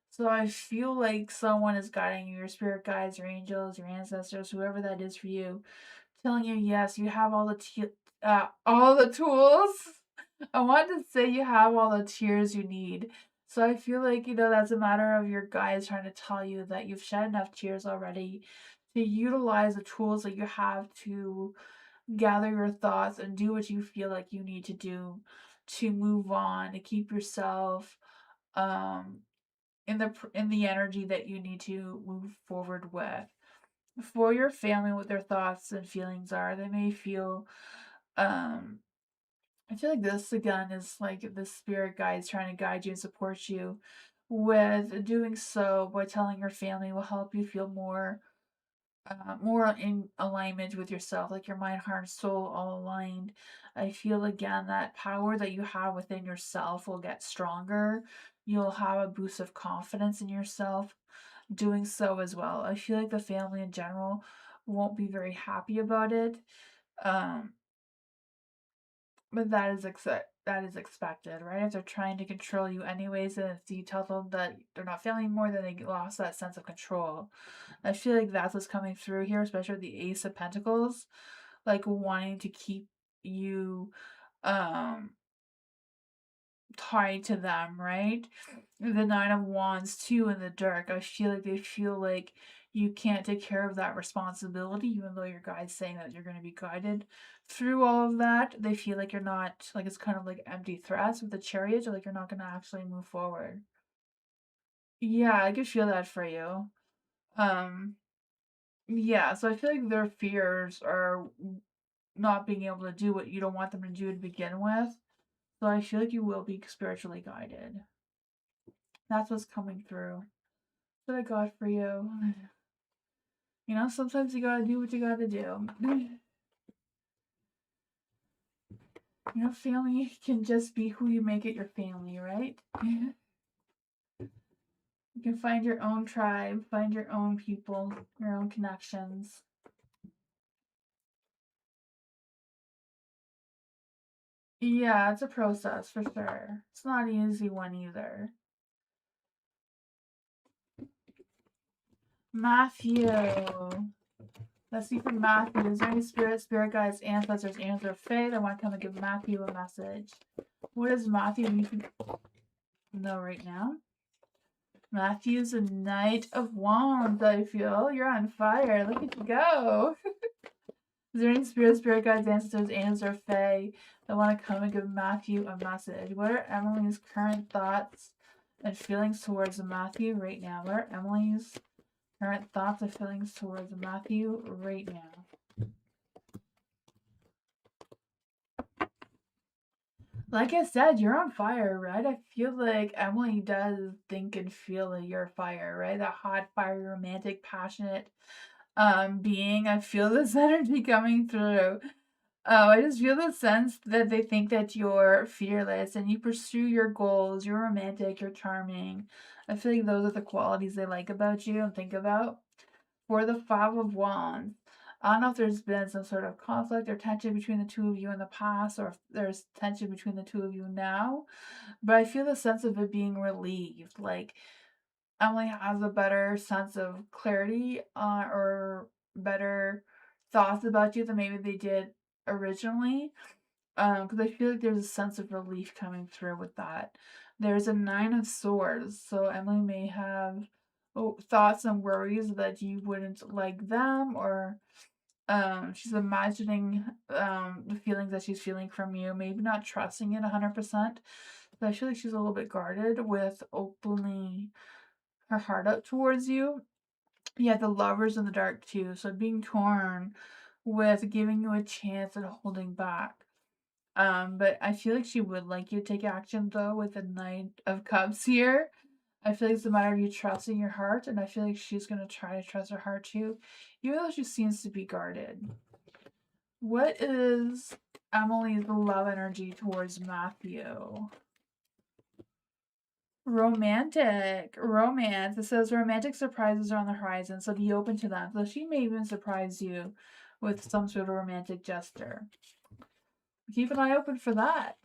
So I feel like someone is guiding you, your spirit guides, your angels, your ancestors, whoever that is for you, telling you yes, you have all the tools. I want to say you have all the tears you need. So I feel like, that's a matter of your guides trying to tell you that you've shed enough tears already to utilize the tools that you have to gather your thoughts and do what you feel like you need to do to move on, to keep yourself um in the energy that you need to move forward with. For your family, what their thoughts and feelings are, they may feel um I feel like this again is like the spirit guides trying to guide you and support you with doing so by telling your family will help you feel more in alignment with yourself, like your mind, heart, and soul all aligned. I feel again that power that you have within yourself will get stronger. You'll have a boost of confidence in yourself doing so as well. I feel like the family in general won't be very happy about it. Um, but that is expected, right? If they're trying to control you anyways, and if you tell them that they're not feeling anymore, then they lost that sense of control. I feel like that's what's coming through here, especially with the Ace of Pentacles, like wanting to keep you um tied to them, right? The Nine of Wands too in the dark. I feel like they feel like you can't take care of that responsibility, even though your guide's saying that you're going to be guided through all of that. They feel like you're not, like it's kind of like empty threats with the Chariot, or like you're not going to actually move forward. Yeah, I could feel that for you. Um, yeah, so I feel like their fears are not being able to do what you don't want them to do to begin with. So I feel like you will be spiritually guided. That's what's coming through. What I got for you. Sometimes you gotta do what you gotta do. Family can just be who you make it your family, right? You can find your own tribe, find your own people, your own connections. Yeah, it's a process for sure. It's not an easy one either. Matthew. Let's see from Matthew. Is there any spirit guides, ancestors, angels, or fae that want to come and give Matthew a message? What does Matthew need to know right now? Matthew's a Knight of Wands, I feel. You're on fire. Look at you go. Is there any spirit guides, ancestors, angels, or fae that want to come and give Matthew a message? What are Emily's current thoughts and feelings towards Matthew right now? What are Emily's current thoughts and feelings towards Matthew right now? Like I said, you're on fire, right? I feel like Emily does think and feel that you're fire, right? That hot, fiery, romantic, passionate being. I feel this energy coming through. I just feel the sense that they think that you're fearless and you pursue your goals. You're romantic, you're charming. I feel like those are the qualities they like about you and think about. For the Five of Wands, I don't know if there's been some sort of conflict or tension between the two of you in the past, or if there's tension between the two of you now, but I feel the sense of it being relieved. Like, Emily has a better sense of clarity or better thoughts about you than maybe they did originally. Because I feel like there's a sense of relief coming through with that. There's a 9 of Swords, so Emily may have thoughts and worries that you wouldn't like them, or she's imagining the feelings that she's feeling from you, maybe not trusting it 100%. But I feel like she's a little bit guarded with openly her heart out towards you. Yeah, the Lovers in the Dark too, so being torn with giving you a chance and holding back. But I feel like she would like you to take action though with the Knight of Cups here. I feel like it's a matter of you trusting your heart, and I feel like she's gonna try to trust her heart too, even though she seems to be guarded. What is Emily's love energy towards Matthew? Romantic. Romance. It says romantic surprises are on the horizon, so be open to them. So she may even surprise you with some sort of romantic gesture. Keep an eye open for that.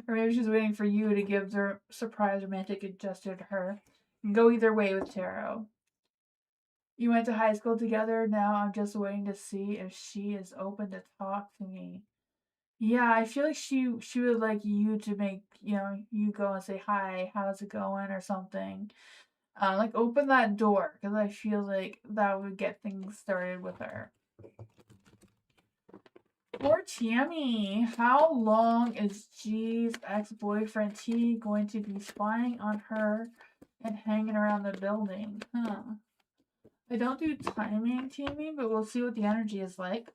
Or maybe she's waiting for you to give the surprise romantic gesture to her. You can go either way with tarot. You went to high school together. Now I'm just waiting to see if she is open to talk to me. Yeah, I feel like she would like you to make, you go and say hi, how's it going, or something. Like open that door, because I feel like that would get things started with her. Poor Tammy. How long is G's ex-boyfriend T going to be spying on her and hanging around the building? I don't do timing, Tammy, but we'll see what the energy is like.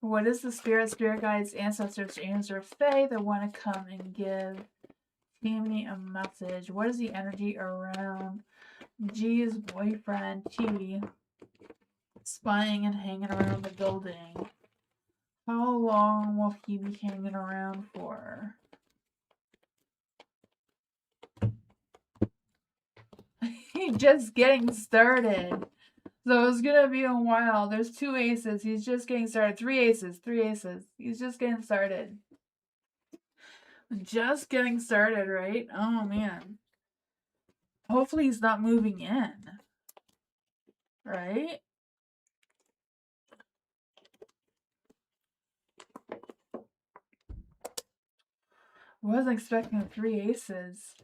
What is the spirit guides, ancestors, or fae that want to come and give Tammy a message? What is the energy around G's boyfriend T spying and hanging around the building? How long will he be hanging around for? He's just getting started. So it's gonna be a while. There's 2 aces. He's just getting started. 3 aces. 3 aces. He's just getting started. Just getting started, right? Oh man. Hopefully he's not moving in. Right? Wasn't expecting 3 aces.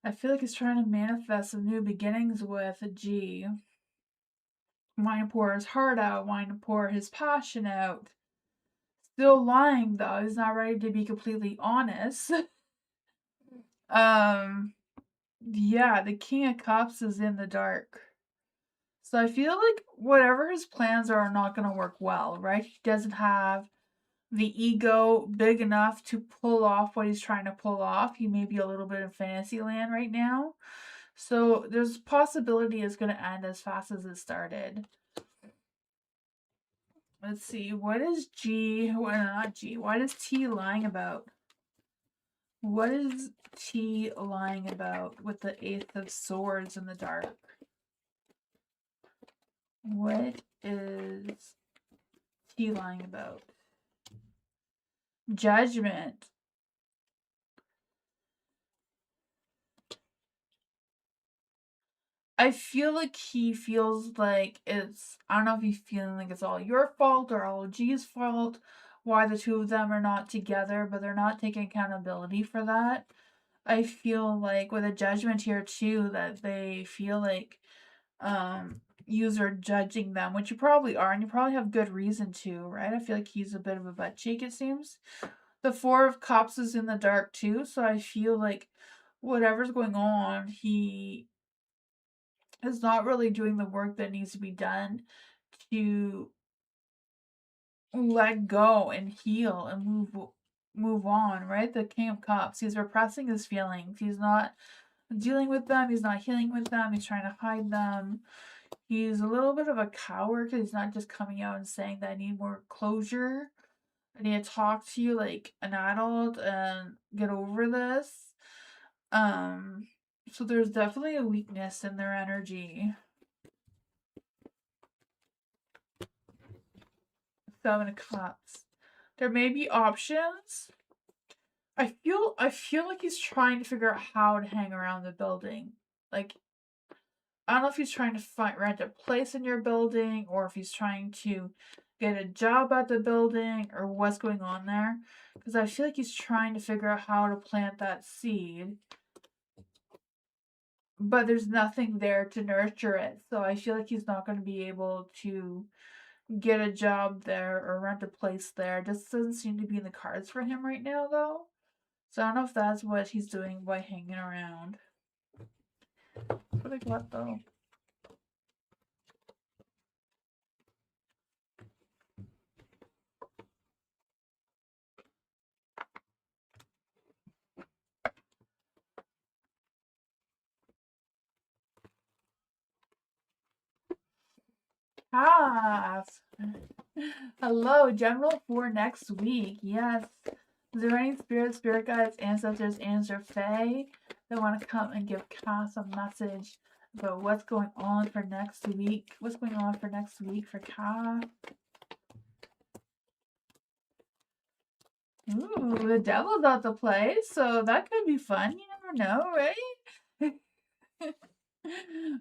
I feel like he's trying to manifest some new beginnings with a G. Wanting to pour his heart out, wanting to pour his passion out. Still lying though. He's not ready to be completely honest. Yeah, the King of Cups is in the dark. So I feel like whatever his plans are not going to work well, right? He doesn't have the ego big enough to pull off what he's trying to pull off. He may be a little bit in fantasy land right now. So there's a possibility it's going to end as fast as it started. Let's see. What is G? Well, not G. What is T lying about? What is T lying about with the Ace of Swords in the dark? What is T lying about? Judgment. I feel like he feels like it's, I don't know if he's feeling like it's all your fault or all G's fault, why the 2 of them are not together, but they're not taking accountability for that. I feel like with a judgment here too, that they feel like yous are judging them, which you probably are, and you probably have good reason to, right? I feel like he's a bit of a butt cheek, it seems. The 4 of Cups is in the dark too, so I feel like whatever's going on, he is not really doing the work that needs to be done to let go and heal and move on, right? The King of Cups, he's repressing his feelings. He's not dealing with them. He's not healing with them. He's trying to hide them. He's a little bit of a coward because he's not just coming out and saying that I need more closure. I need to talk to you like an adult and get over this. So there's definitely a weakness in their energy. 7 of Cups. There may be options I feel like he's trying to figure out how to hang around the building. Like, I don't know if he's trying to rent a place in your building, or if he's trying to get a job at the building, or what's going on there. Because I feel like he's trying to figure out how to plant that seed, but there's nothing there to nurture it. So I feel like he's not going to be able to get a job there or rent a place there. It just doesn't seem to be in the cards for him right now, though. So I don't know if that's what he's doing by hanging around. But like what though? Ah, hello, general for next week. Yes. Is there any spirit guides, ancestors, fae that want to come and give Cass a message about what's going on for next week? What's going on for next week for Cass? Ooh, the devil's out to play, so that could be fun. You never know, right?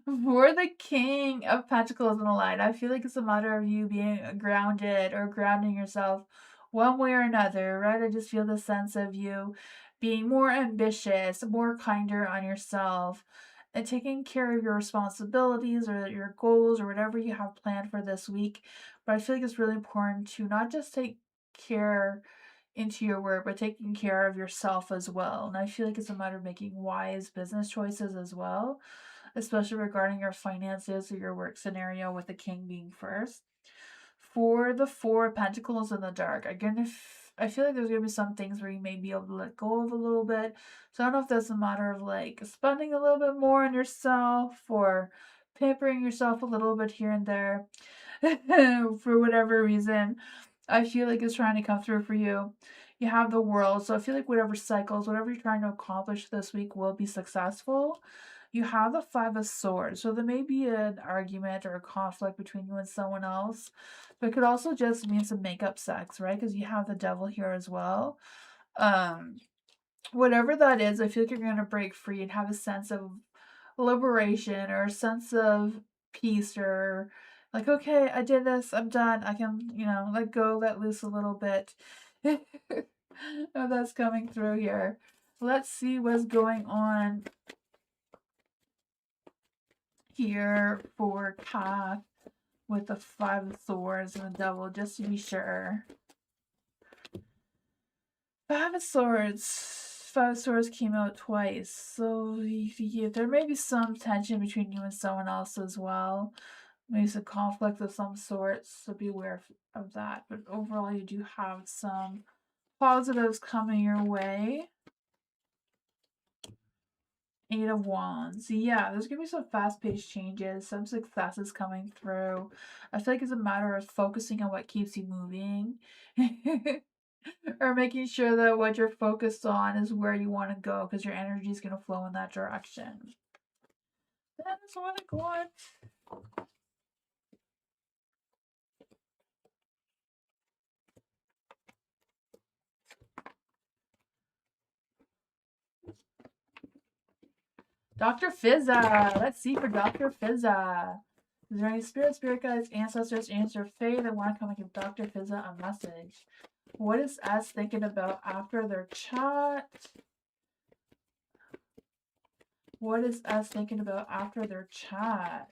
For the King of Pentacles in the light, I feel like it's a matter of you being grounded or grounding yourself one way or another, right? I just feel the sense of you being more ambitious, more kinder on yourself, and taking care of your responsibilities or your goals or whatever you have planned for this week. But I feel like it's really important to not just take care into your work, but taking care of yourself as well. And I feel like it's a matter of making wise business choices as well, especially regarding your finances or your work scenario, with the king being first. For the Four of Pentacles in the dark, I feel like there's gonna be some things where you may be able to let go of a little bit. So I don't know if that's a matter of like spending a little bit more on yourself or pampering yourself a little bit here and there for whatever reason. I feel like it's trying to come through for you. You have the World, so I feel like whatever cycles, whatever you're trying to accomplish this week will be successful. You have the Five of Swords, so there may be an argument or a conflict between you and someone else, but it could also just mean some make-up sex, right? Because you have the Devil here as well. Whatever that is, I feel like you're going to break free and have a sense of liberation or a sense of peace, or like, okay, I did this, I'm done. I can, let go, let loose a little bit. Oh, that's coming through here. Let's see what's going on here for Kath with the Five of Swords and the Devil, just to be sure. Five of Swords. Five of Swords came out twice, so yeah, there may be some tension between you and someone else as well. Maybe some conflict of some sort, so be aware of that. But overall, you do have some positives coming your way. Eight of Wands. Yeah, there's gonna be some fast-paced changes, some successes coming through. I feel like it's a matter of focusing on what keeps you moving. Or making sure that what you're focused on is where you want to go, because your energy is going to flow in that direction. That is what I want. Dr. Fizza. Let's see for Dr. Fizza. Is there any spirit guides, ancestors, fae that want to come and give Dr. Fizza a message? What is S thinking about after their chat? What is S thinking about after their chat?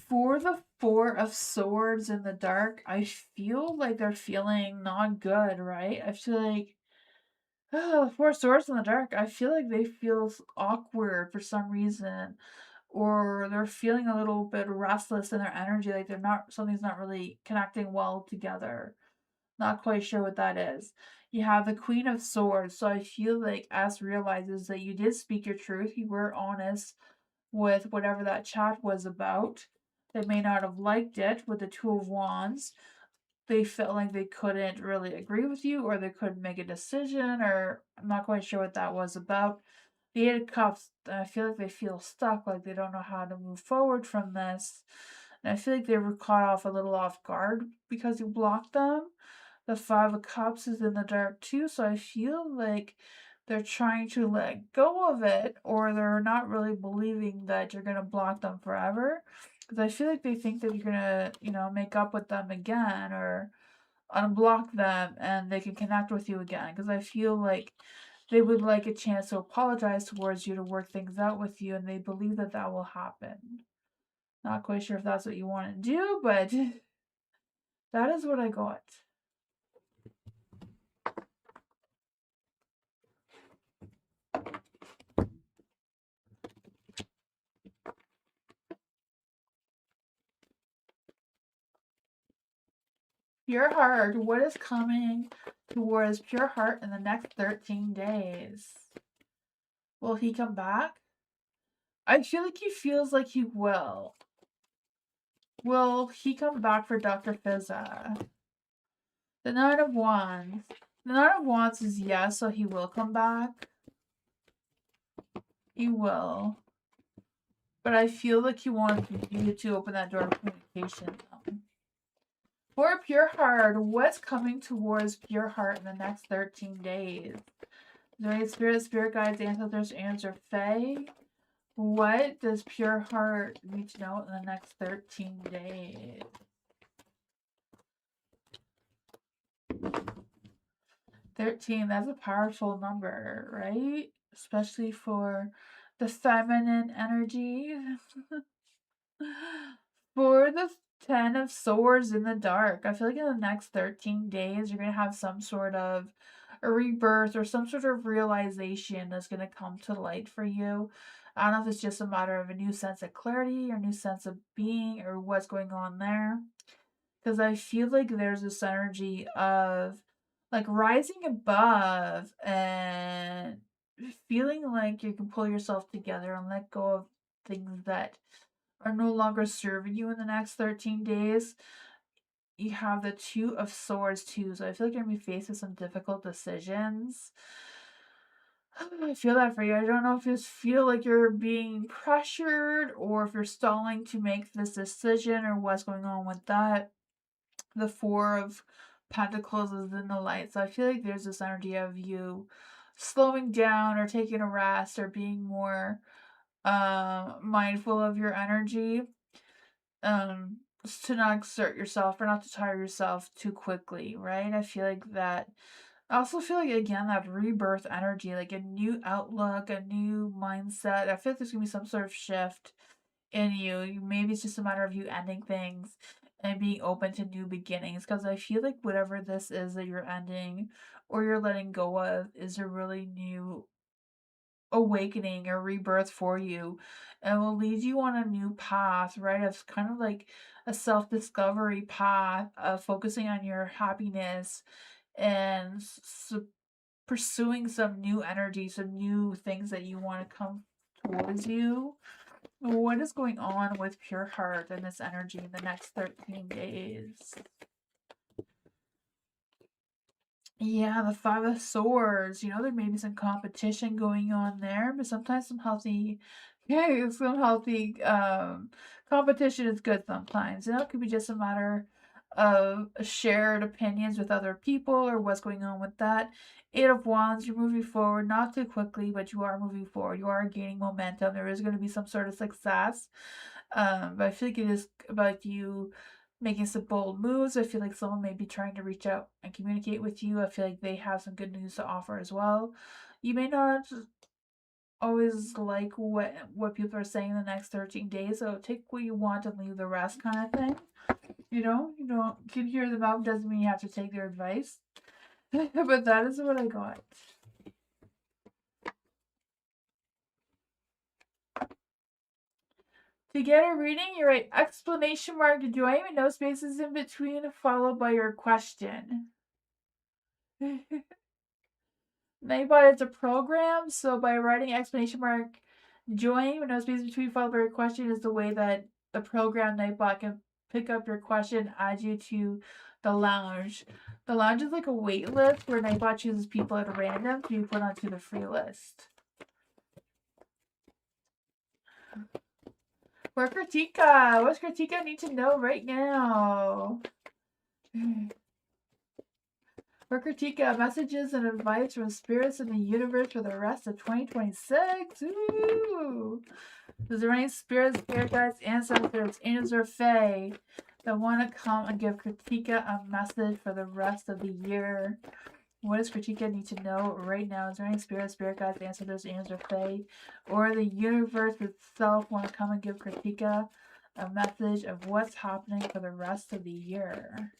For the Four of Swords in the dark, I feel like they're feeling not good, right? I feel like the Four of Swords in the dark, I feel like they feel awkward for some reason, or they're feeling a little bit restless in their energy, like something's not really connecting well together. Not quite sure what that is. You have the Queen of Swords, so I feel like S realizes that you did speak your truth. You were honest with whatever that chat was about. They may not have liked it with the Two of Wands. They felt like they couldn't really agree with you, or they couldn't make a decision, or I'm not quite sure what that was about. The Eight of Cups, I feel like they feel stuck, like they don't know how to move forward from this. And I feel like they were caught off a little off guard because you blocked them. The Five of Cups is in the dark too, so I feel like they're trying to let go of it, or they're not really believing that you're gonna block them forever. Because I feel like they think that you're gonna, make up with them again or unblock them and they can connect with you again. Because I feel like they would like a chance to apologize towards you, to work things out with you, and they believe that that will happen. Not quite sure if that's what you want to do, but that is what I got. Pure heart. What is coming towards pure heart in the next 13 days? Will he come back? I feel like he feels like he will. Will he come back for Dr. Fizza? The Nine of Wands. The Nine of Wands is yes, so he will come back. He will. But I feel like he wants you to open that door of communication. For pure heart, what's coming towards pure heart in the next 13 days? Right, spirit guides, ancestors, answer Fae. What does pure heart need to know in the next 13 days? That's a powerful number, right? Especially for the feminine energy. For the 10 of Swords in the dark, I feel like in the next 13 days, you're going to have some sort of a rebirth or some sort of realization that's going to come to light for you. I don't know if it's just a matter of a new sense of clarity or new sense of being or what's going on there. Because I feel like there's this energy of like rising above and feeling like you can pull yourself together and let go of things that are no longer serving you in the next 13 days. You have the Two of Swords too, so I feel like you're going to be faced with some difficult decisions. I feel that for you. I don't know if you feel like you're being pressured or if you're stalling to make this decision or what's going on with that. The Four of Pentacles is in the light, so I feel like there's this energy of you slowing down or taking a rest or being more mindful of your energy, to not exert yourself or not to tire yourself too quickly, right? I feel like that. I also feel like, again, that rebirth energy, like a new outlook, a new mindset. I feel like there's gonna be some sort of shift in you. Maybe it's just a matter of you ending things and being open to new beginnings, because I feel like whatever this is that you're ending or you're letting go of is a really new awakening or rebirth for you, and will lead you on a new path, right? Of kind of like a self-discovery path of focusing on your happiness and pursuing some new energy, some new things that you want to come towards you. What is going on with pure heart and this energy in the next 13 days? Yeah, the Five of Swords. There may be some competition going on there, but sometimes some healthy, yeah, some healthy competition is good sometimes. It could be just a matter of shared opinions with other people or what's going on with that. Eight of Wands, you're moving forward, not too quickly, but you are moving forward. You are gaining momentum. There is going to be some sort of success. But I feel like it is about you making some bold moves. I feel like someone may be trying to reach out and communicate with you. I feel like they have some good news to offer as well. You may not always like what people are saying in the next 13 days, so take what you want and leave the rest, kind of thing. You don't can hear them out, doesn't mean you have to take their advice. But that is what I got. To get a reading, you write exclamation mark join with no spaces in between, followed by your question. Nightbot is a program, so by writing exclamation mark join with no spaces between, followed by your question, is the way that the program Nightbot can pick up your question, add you to the lounge. The lounge is like a wait list where Nightbot chooses people at random to be put onto the free list. For Kritika, what's Kritika need to know right now? For Kritika, messages and advice from spirits in the universe for the rest of 2026. Ooh. Is there any spirits, spirit guides, ancestors, angels, or fae that want to come and give Kritika a message for the rest of the year? What does Kritika need to know right now? Is there any spirits, spirit guides, ancestors, angels, or fae, or the universe itself want to come and give Kritika a message of what's happening for the rest of the year?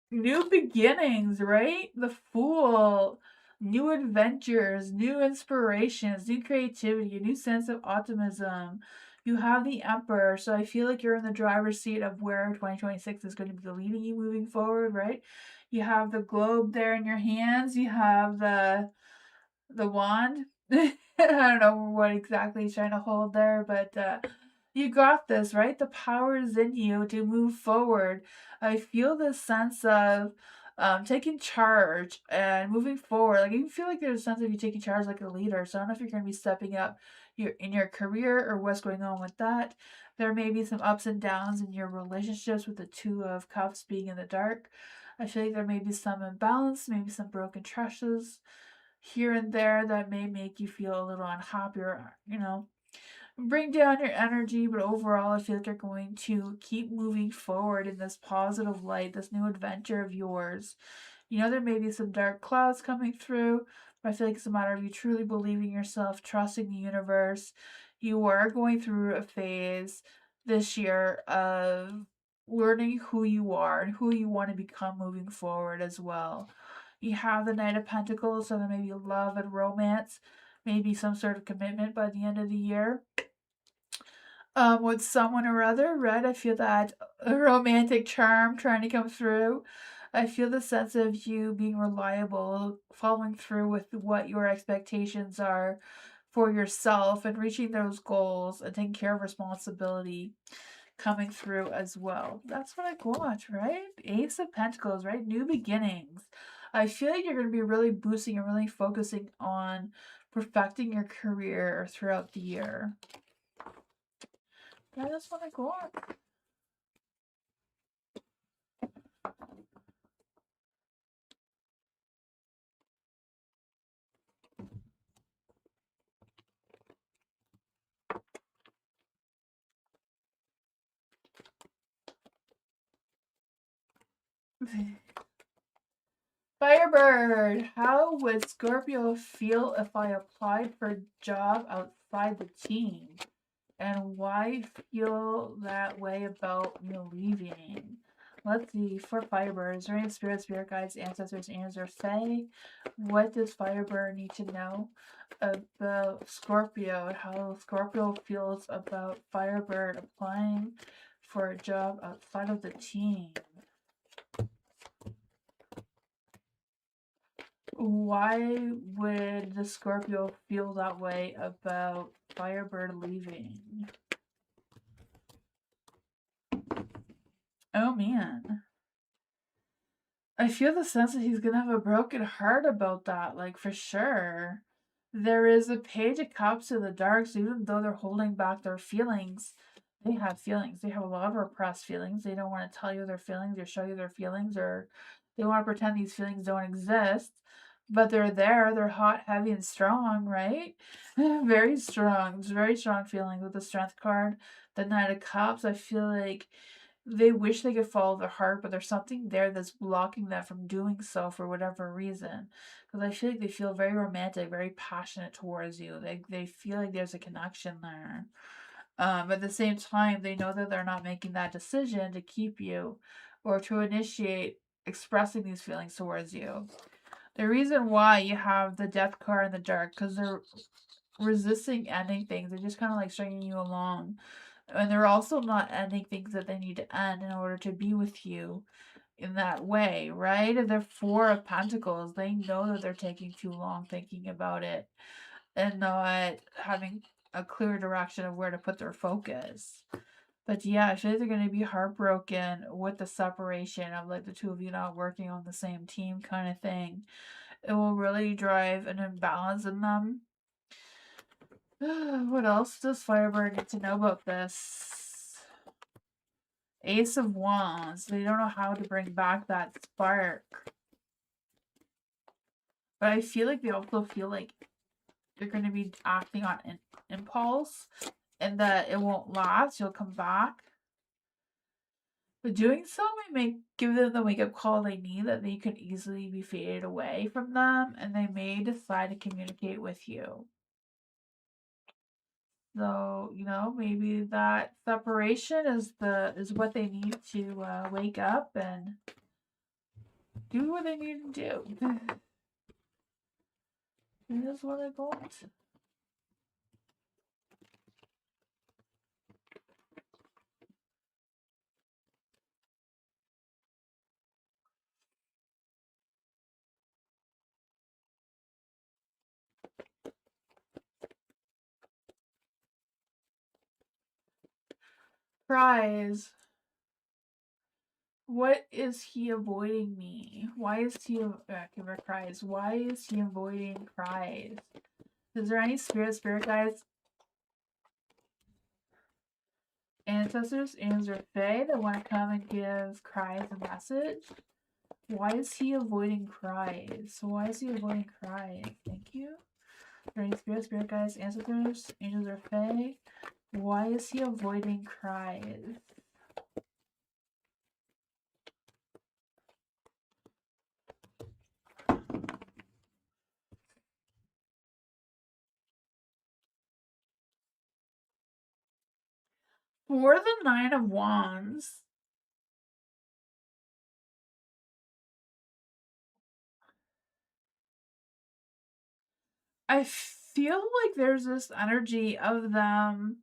New beginnings, right? The Fool. New adventures, new inspirations, new creativity, a new sense of optimism. You have the Emperor, so I feel like you're in the driver's seat of where 2026 is going to be leading you moving forward, right? You have the globe there in your hands. You have the wand. I don't know what exactly he's trying to hold there, but you got this, right? The power is in you to move forward. I feel this sense of taking charge and moving forward. Like you feel like there's a sense of you taking charge like a leader. So I don't know if you're going to be stepping up in your career or what's going on with that. There may be some ups and downs in your relationships with the Two of Cups being in the dark. I feel like there may be some imbalance, maybe some broken trusses here and there that may make you feel a little unhappy or, bring down your energy. But overall, I feel like you're going to keep moving forward in this positive light, this new adventure of yours. There may be some dark clouds coming through, but I feel like it's a matter of you truly believing yourself, trusting the universe. You are going through a phase this year of learning who you are and who you want to become moving forward as well. You have the Knight of Pentacles, so there may be love and romance, maybe some sort of commitment by the end of the year. With someone or other, right? I feel that romantic charm trying to come through. I feel the sense of you being reliable, following through with what your expectations are for yourself and reaching those goals and taking care of responsibility coming through as well. That's what I got, right? Ace of Pentacles, right? New beginnings. I feel like you're going to be really boosting and really focusing on perfecting your career throughout the year. Yeah, that's what I got. Firebird, how would Scorpio feel if I applied for a job outside the team? And why feel that way about me leaving? Let's see. For Firebird, is there any spirit guides, ancestors, angels, or fae? What does Firebird need to know about Scorpio and how Scorpio feels about Firebird applying for a job outside of the team? Why would the Scorpio feel that way about Firebird leaving? Oh man. I feel the sense that he's gonna have a broken heart about that, like for sure. There is a Page of Cups in the dark, so even though they're holding back their feelings, they have feelings. They have a lot of repressed feelings. They don't want to tell you their feelings or show you their feelings, or they want to pretend these feelings don't exist. But they're there. They're hot, heavy, and strong, right? Very strong. It's very strong feeling with the Strength card. The Knight of Cups, I feel like they wish they could follow their heart, but there's something there that's blocking them from doing so for whatever reason. Because I feel like they feel very romantic, very passionate towards you. They feel like there's a connection there. At the same time, they know that they're not making that decision to keep you or to initiate expressing these feelings towards you. The reason why you have the Death card in the dark, because they're resisting ending things. They're just kind of like stringing you along. And they're also not ending things that they need to end in order to be with you in that way, right? They're Four of Pentacles. They know that they're taking too long thinking about it and not having a clear direction of where to put their focus. But yeah, I feel like they're going to be heartbroken with the separation of like the two of you not working on the same team kind of thing. It will really drive an imbalance in them. What else does Firebird need to know about this? Ace of Wands. They don't know how to bring back that spark. But I feel like they also feel like they're going to be acting on impulse and that it won't last. You'll come back. But doing so may give them the wake-up call they need, that they could easily be faded away from them, and they may decide to communicate with you. So, you know, maybe that separation is what they need to wake up and do what they need to do. That is what I got. Prize. What is he avoiding me? Why is he cries? Why is he avoiding cries? Is there any spirit guides, ancestors, or fae that want to come and give cries a message? Why is he avoiding cries? Why is he avoiding cries? Thank you. Are there any spirit guides, ancestors, angels, or fae? Why is he avoiding cries? For the Nine of Wands, I feel like there's this energy of them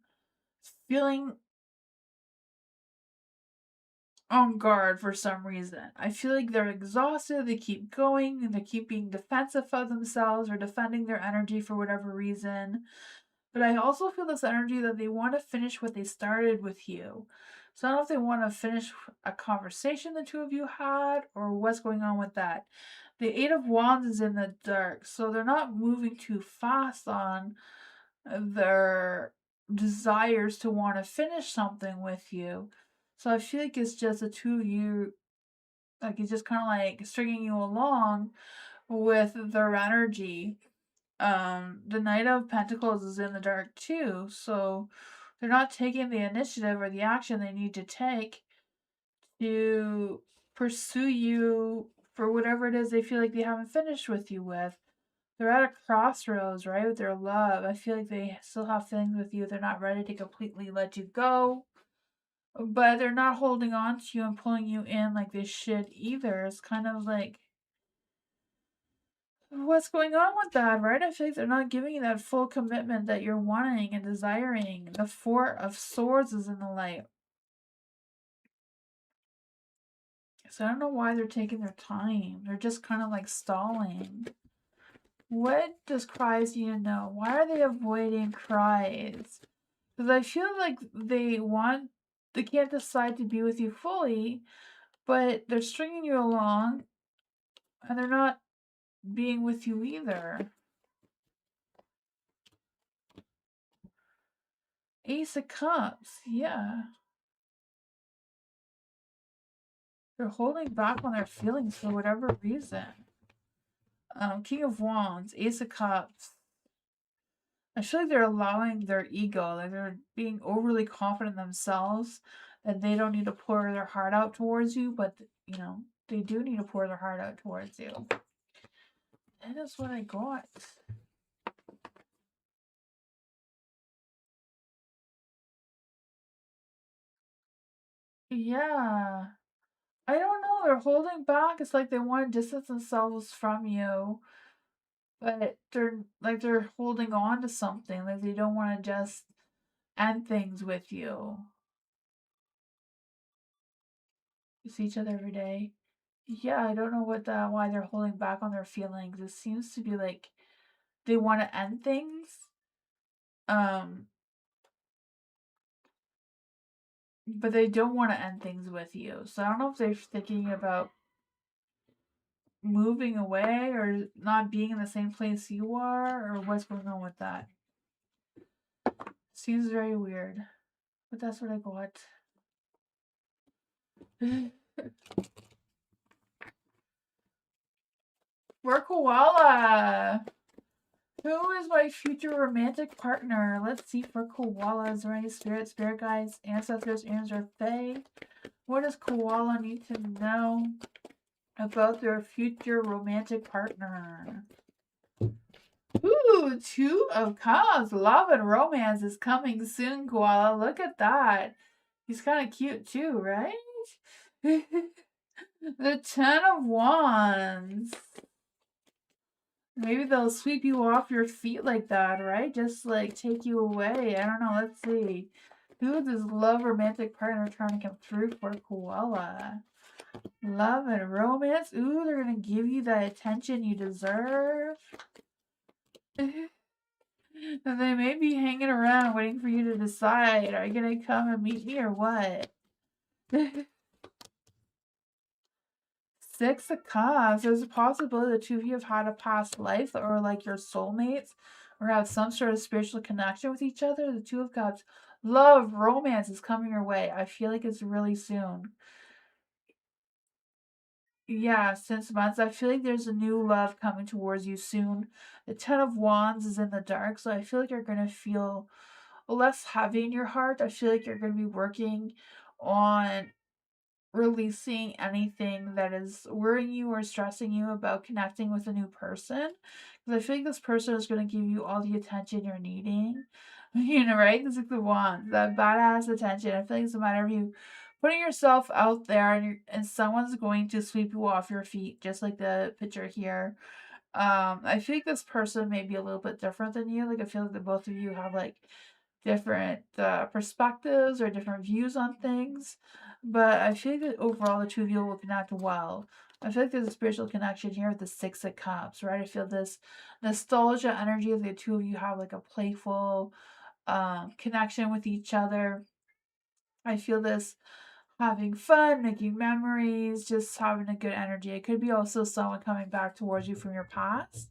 feeling on guard for some reason. I feel like they're exhausted, they keep going, and they keep being defensive of themselves or defending their energy for whatever reason. But I also feel this energy that they want to finish what they started with you. So I don't know if they want to finish a conversation the two of you had or what's going on with that. The Eight of Wands is in the dark, so they're not moving too fast on their desires to want to finish something with you. So I feel like it's just the two of you, like it's just kind of like stringing you along with their energy. The Knight of Pentacles is in the dark too, so they're not taking the initiative or the action they need to take to pursue you for whatever it is they feel like they haven't finished with you with. They're at a crossroads, right, with their love. I feel like they still have feelings with you. They're not ready to completely let you go, but they're not holding on to you and pulling you in like they should either. It's kind of like, what's going on with that, right? I feel like they're not giving you that full commitment that you're wanting and desiring. The Four of Swords is in the light. So I don't know why they're taking their time. They're just kind of like stalling. What does cries need to know? Why are they avoiding cries? Because I feel like they can't decide to be with you fully, but they're stringing you along and they're not being with you either. Ace of Cups, yeah. They're holding back on their feelings for whatever reason. King of Wands, Ace of Cups. I feel like they're allowing their ego, like they're being overly confident in themselves, that they don't need to pour their heart out towards you, but you know, they do need to pour their heart out towards you. That is what I got. Yeah. I don't know. They're holding back. It's like they want to distance themselves from you, but they're holding on to something. Like they don't want to just end things with you. You see each other every day. Yeah, I don't know why they're holding back on their feelings. It seems to be like they want to end things. Um, but they don't want to end things with you. So I don't know if they're thinking about moving away or not being in the same place you are or what's going on with that. Seems very weird. But that's what I got. For koala. Who is my future romantic partner? Let's see for koala. Is there any spirit guides, ancestors, or fae? What does koala need to know about their future romantic partner? Ooh, 2 of Cups. Love and romance is coming soon, koala. Look at that. He's kind of cute too, right? The 10 of Wands. Maybe they'll sweep you off your feet like that, right? Just like take you away. I don't know. Let's see. Who is this love romantic partner trying to come through for koala? Love and romance. Ooh, they're going to give you the attention you deserve. And they may be hanging around waiting for you to decide. Are you going to come and meet me or what? 6 of Cups. There's a possibility the two of you have had a past life or like your soulmates or have some sort of spiritual connection with each other. The 2 of Cups. Love, romance is coming your way. I feel like it's really soon. Yeah, since months. I feel like there's a new love coming towards you soon. The 10 of Wands is in the dark, so I feel like you're going to feel less heavy in your heart. I feel like you're going to be working on releasing anything that is worrying you or stressing you about connecting with a new person. Because I feel like this person is going to give you all the attention you're needing. You know, right? This is the Wands, that badass attention. I feel like it's a matter of you putting yourself out there and someone's going to sweep you off your feet, just like the picture here. I feel like this person may be a little bit different than you. Like I feel like the both of you have like different perspectives or different views on things. But I feel like that overall the two of you will connect well. I feel like there's a spiritual connection here with the 6 of Cups, right? I feel this nostalgia energy of the two of you have like a playful connection with each other. I feel this having fun, making memories, just having a good energy. It could be also someone coming back towards you from your past.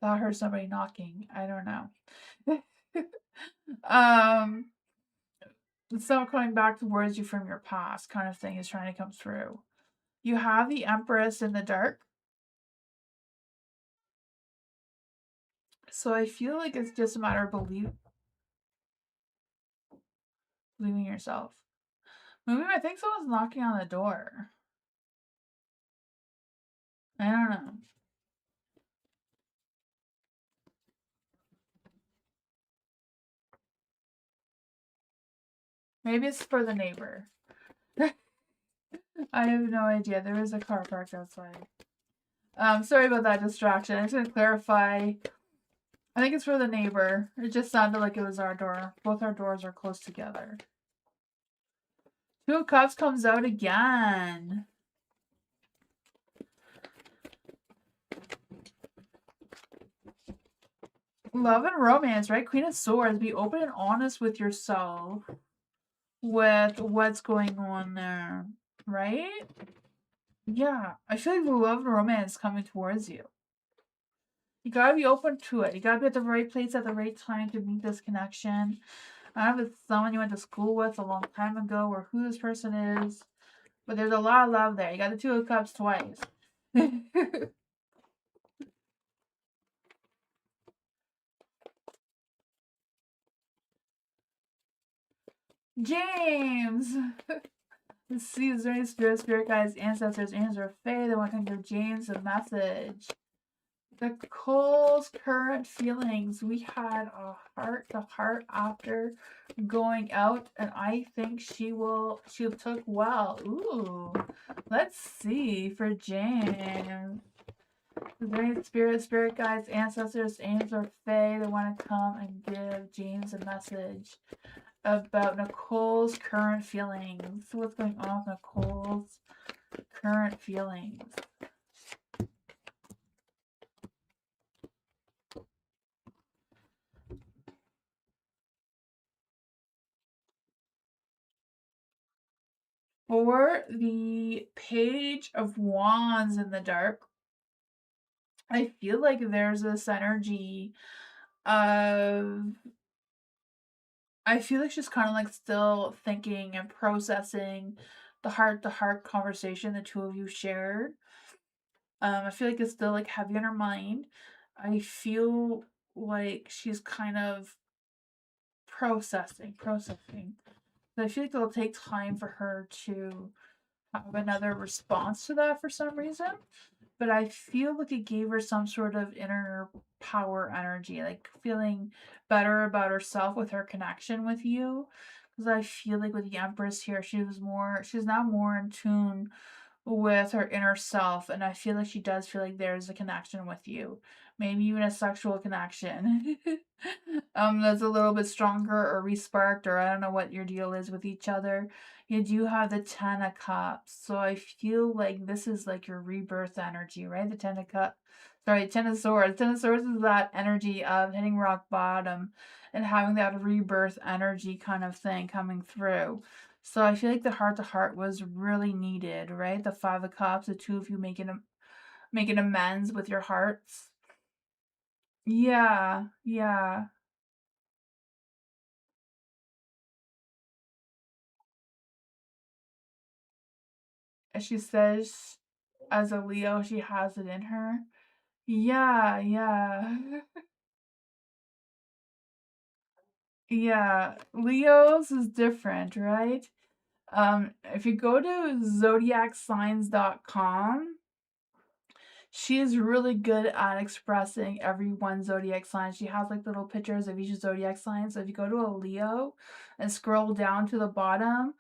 That heard somebody knocking. I don't know. um, someone coming back towards you from your past kind of thing is trying to come through. You have the Empress in the dark. So I feel like it's just a matter of believing yourself. Maybe I think someone's knocking on the door. I don't know. Maybe it's for the neighbor. I have no idea. There is a car parked outside. Sorry about that distraction. I'm just gonna clarify. I think it's for the neighbor. It just sounded like it was our door. Both our doors are close together. 2 of Cups comes out again. Love and romance, right? Queen of Swords. Be open and honest with yourself with what's going on there, right? Yeah, I feel like the love and romance is coming towards you. You gotta be open to it. You gotta be at the right place at the right time to meet this connection. I don't know if it's someone you went to school with a long time ago or who this person is, but there's a lot of love there. You got the 2 of Cups twice. James! Let's see, is there any spirit guides, ancestors, or fae that want to give James a message? The Cole's current feelings. We had a heart to heart after going out, and I think she took well. Ooh, let's see for James. Is there any spirit guides, ancestors, angels, or fae that want to come and give James a message about Nicole's current feelings? What's going on with Nicole's current feelings? For the Page of Wands in the dark, I feel like there's this energy of I feel like she's kind of like still thinking and processing the heart-to-heart conversation the two of you shared. I feel like it's still like heavy on her mind. I feel like she's kind of processing. So I feel like it'll take time for her to have another response to that for some reason. But I feel like it gave her some sort of inner power energy, like feeling better about herself with her connection with you. Because I feel like with the Empress here, she's now more in tune with her inner self, and I feel like she does feel like there's a connection with you, maybe even a sexual connection. That's a little bit stronger or resparked, or I don't know what your deal is with each other. You do have the Ten of Cups, so I feel like this is like your rebirth energy, right? The Ten of Cups, sorry, Ten of Swords. Ten of Swords is that energy of hitting rock bottom and having that rebirth energy kind of thing coming through. So I feel like the heart to heart was really needed, right? The Five of Cups, the two of you making amends with your hearts. Yeah, yeah. As she says, as a Leo, she has it in her. Yeah, yeah. Yeah. Leo's is different, right? If you go to zodiacsigns.com, she is really good at expressing every one zodiac sign. She has like little pictures of each zodiac sign. So if you go to a Leo and scroll down to the bottom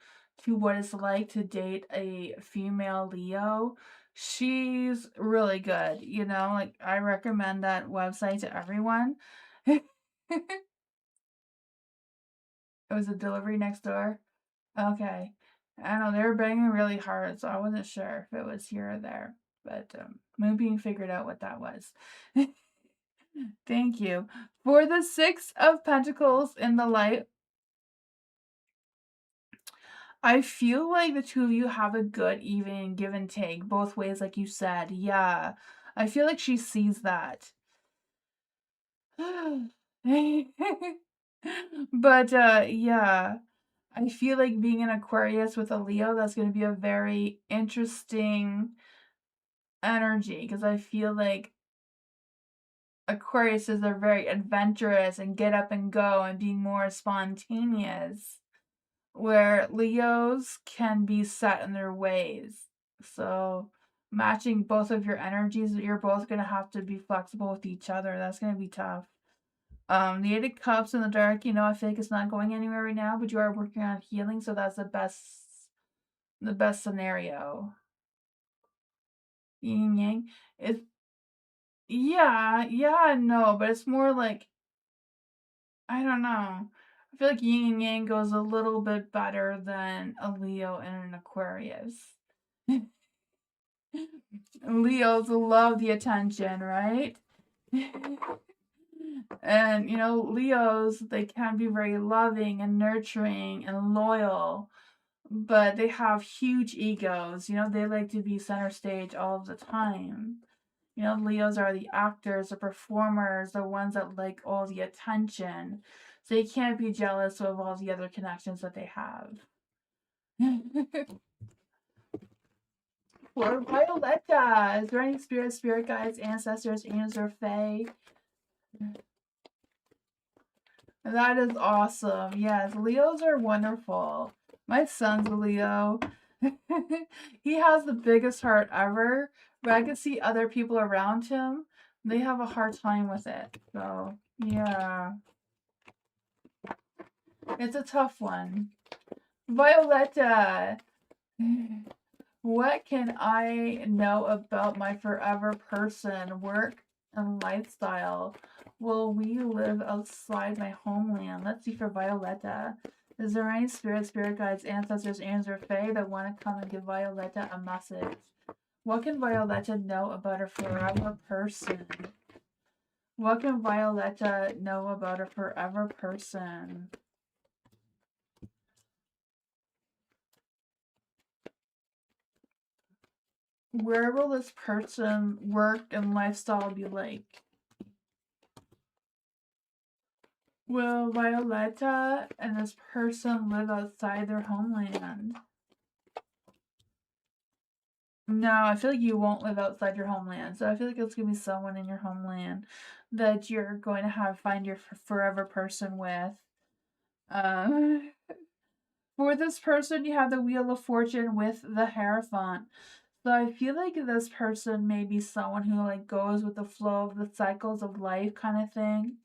to what it's like to date a female Leo, she's really good. You know, like I recommend that website to everyone. It was a delivery next door. Okay. I don't know, they were banging really hard, so I wasn't sure if it was here or there. But Moonbeam figured out what that was. Thank you. For the Six of Pentacles in the light, I feel like the two of you have a good, even give and take, both ways, like you said. Yeah. I feel like she sees that. But yeah. I feel like being an Aquarius with a Leo, that's going to be a very interesting energy because I feel like Aquariuses are very adventurous and get up and go and being more spontaneous, where Leos can be set in their ways. So, matching both of your energies, you're both going to have to be flexible with each other. That's going to be tough. The Eight of Cups in the dark, you know, I feel like it's not going anywhere right now, but you are working on healing, so that's the best scenario. Yin and yang. It's yeah, no, but it's more like I don't know. I feel like yin and yang goes a little bit better than a Leo and an Aquarius. Leos love the attention, right? And you know, Leos, they can be very loving and nurturing and loyal, but they have huge egos. You know, they like to be center stage all of the time. You know, Leos are the actors, the performers, the ones that like all the attention. So you can't be jealous of all the other connections that they have. For Violetta, is there any spirit guides, ancestors, angels, or fae? That is awesome. Yes, Leos are wonderful. My son's a Leo. He has the biggest heart ever, but I can see other people around him, they have a hard time with it. So, yeah. It's a tough one. Violetta, what can I know about my forever person, work, and lifestyle? Will we live outside my homeland? Let's see for Violetta. Is there any spirit guides, ancestors, angels, or fae that want to come and give Violetta a message? What can Violetta know about her forever person? What can Violetta know about her forever person? Where will this person work and lifestyle be like? Will Violetta and this person live outside their homeland? No, I feel like you won't live outside your homeland. So I feel like it's gonna be someone in your homeland that you're going to find your forever person with. Um, for this person, you have the Wheel of Fortune with the Hierophant. So I feel like this person may be someone who like goes with the flow of the cycles of life kind of thing.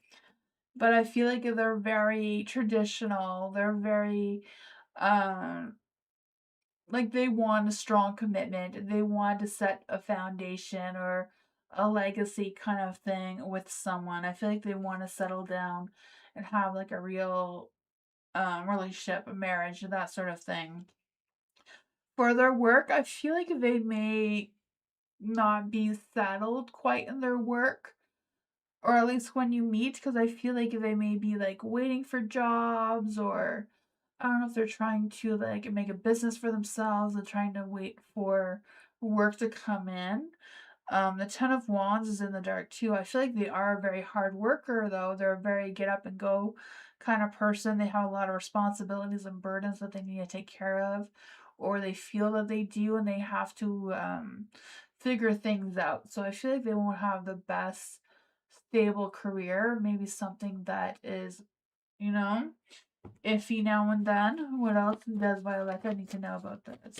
But I feel like they're very traditional. They're very um like they want a strong commitment. They want to set a foundation or a legacy kind of thing with someone. I feel like they want to settle down and have like a real relationship, a marriage, that sort of thing. For their work, I feel like they may not be settled quite in their work, or at least when you meet, because I feel like they may be like waiting for jobs, or I don't know if they're trying to like make a business for themselves and trying to wait for work to come in. The Ten of Wands is in the dark too. I feel like they are a very hard worker though. They're a very get up and go kind of person. They have a lot of responsibilities and burdens that they need to take care of, or they feel that they do and they have to figure things out. So I feel like they won't have the best stable career. Maybe something that is, you know, iffy now and then. What else does Violetta need to know about this?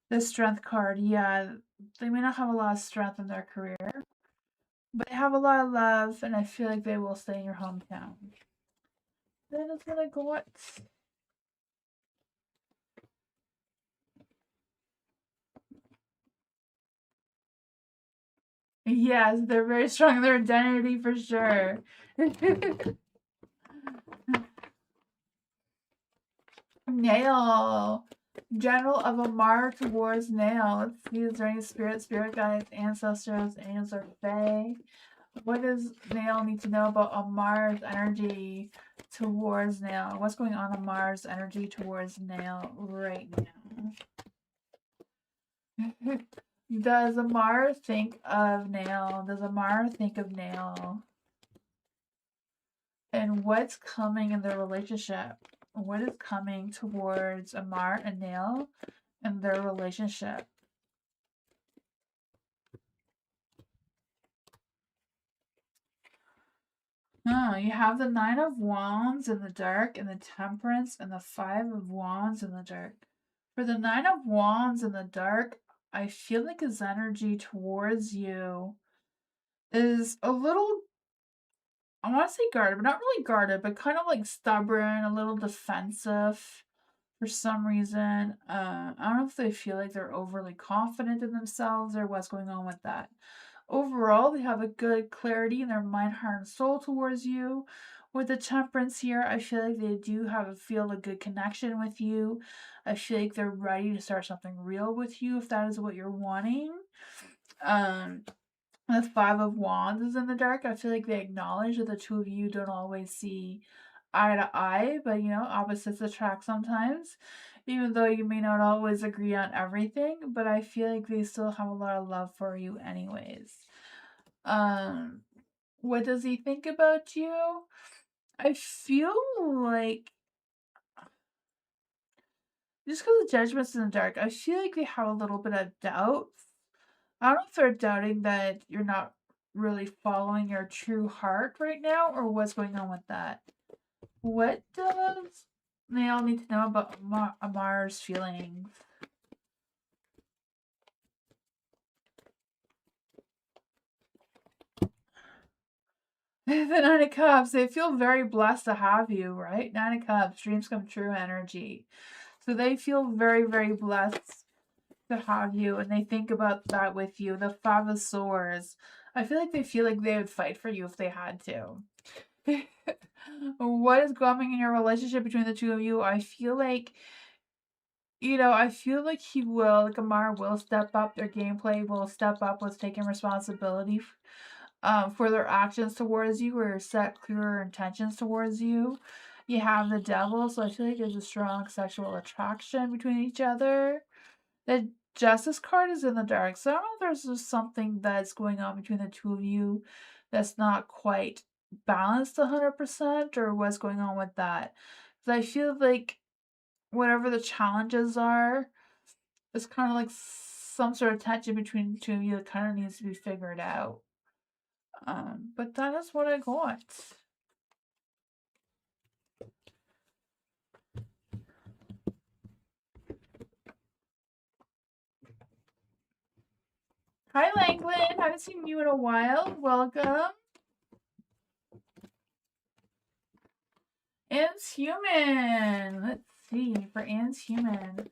The strength card, yeah, they may not have a lot of strength in their career, but they have a lot of love, and I feel like they will stay in your hometown. Then it's gonna go what? Yes, they're very strong in their identity for sure. Nail. General of Amar towards Nail. Let's see, is there any spirit guides, ancestors, angels, or fae? What does Nail need to know about Amar's energy towards Nail? What's going on Amar's energy towards Nail right now? Does Amar think of Nail? Does Amar think of Nail? And what's coming in their relationship? What is coming towards Amar and Nail and their relationship? Oh, you have the Nine of Wands in the dark and the Temperance and the Five of Wands in the dark. For the Nine of Wands in the dark, I feel like his energy towards you is a little, I want to say guarded, but not really guarded, but kind of like stubborn, a little defensive for some reason. I don't know if they feel like they're overly confident in themselves or what's going on with that. Overall, they have a good clarity in their mind, heart, and soul towards you. With the Temperance here, I feel like they do feel a good connection with you. I feel like they're ready to start something real with you if that is what you're wanting. Um, the Five of Wands is in the dark. I feel like they acknowledge that the two of you don't always see eye to eye, but opposites attract sometimes. Even though you may not always agree on everything, but I feel like they still have a lot of love for you anyways. Um, what does he think about you? I feel like just because the Judgment's in the dark, I feel like they have a little bit of doubt. I don't know if they're doubting that you're not really following your true heart right now, or what's going on with that. What does they all need to know about Amar's feelings? The Nine of Cups, they feel very blessed to have you, right? Nine of Cups, dreams come true energy. So they feel very, very blessed to have you, and they think about that with you. The Five of Swords, I feel like they feel like they would fight for you if they had to. What is going in your relationship between the two of you? I feel like I feel like he will, like Amar will step up. Their gameplay will step up with taking responsibility for their actions towards you, or set clearer intentions towards you. You have the Devil, so I feel like there's a strong sexual attraction between each other. The Justice card is in the dark, so I don't know if there's just something that's going on between the two of you that's not quite balanced 100% or what's going on with that. Because I feel like whatever the challenges are, it's kind of like some sort of tension between the two of you that kind of needs to be figured out. But that is what I got. Hi, Langland. Haven't seen you in a while. Welcome. Anne's human. Let's see. For Anne's human.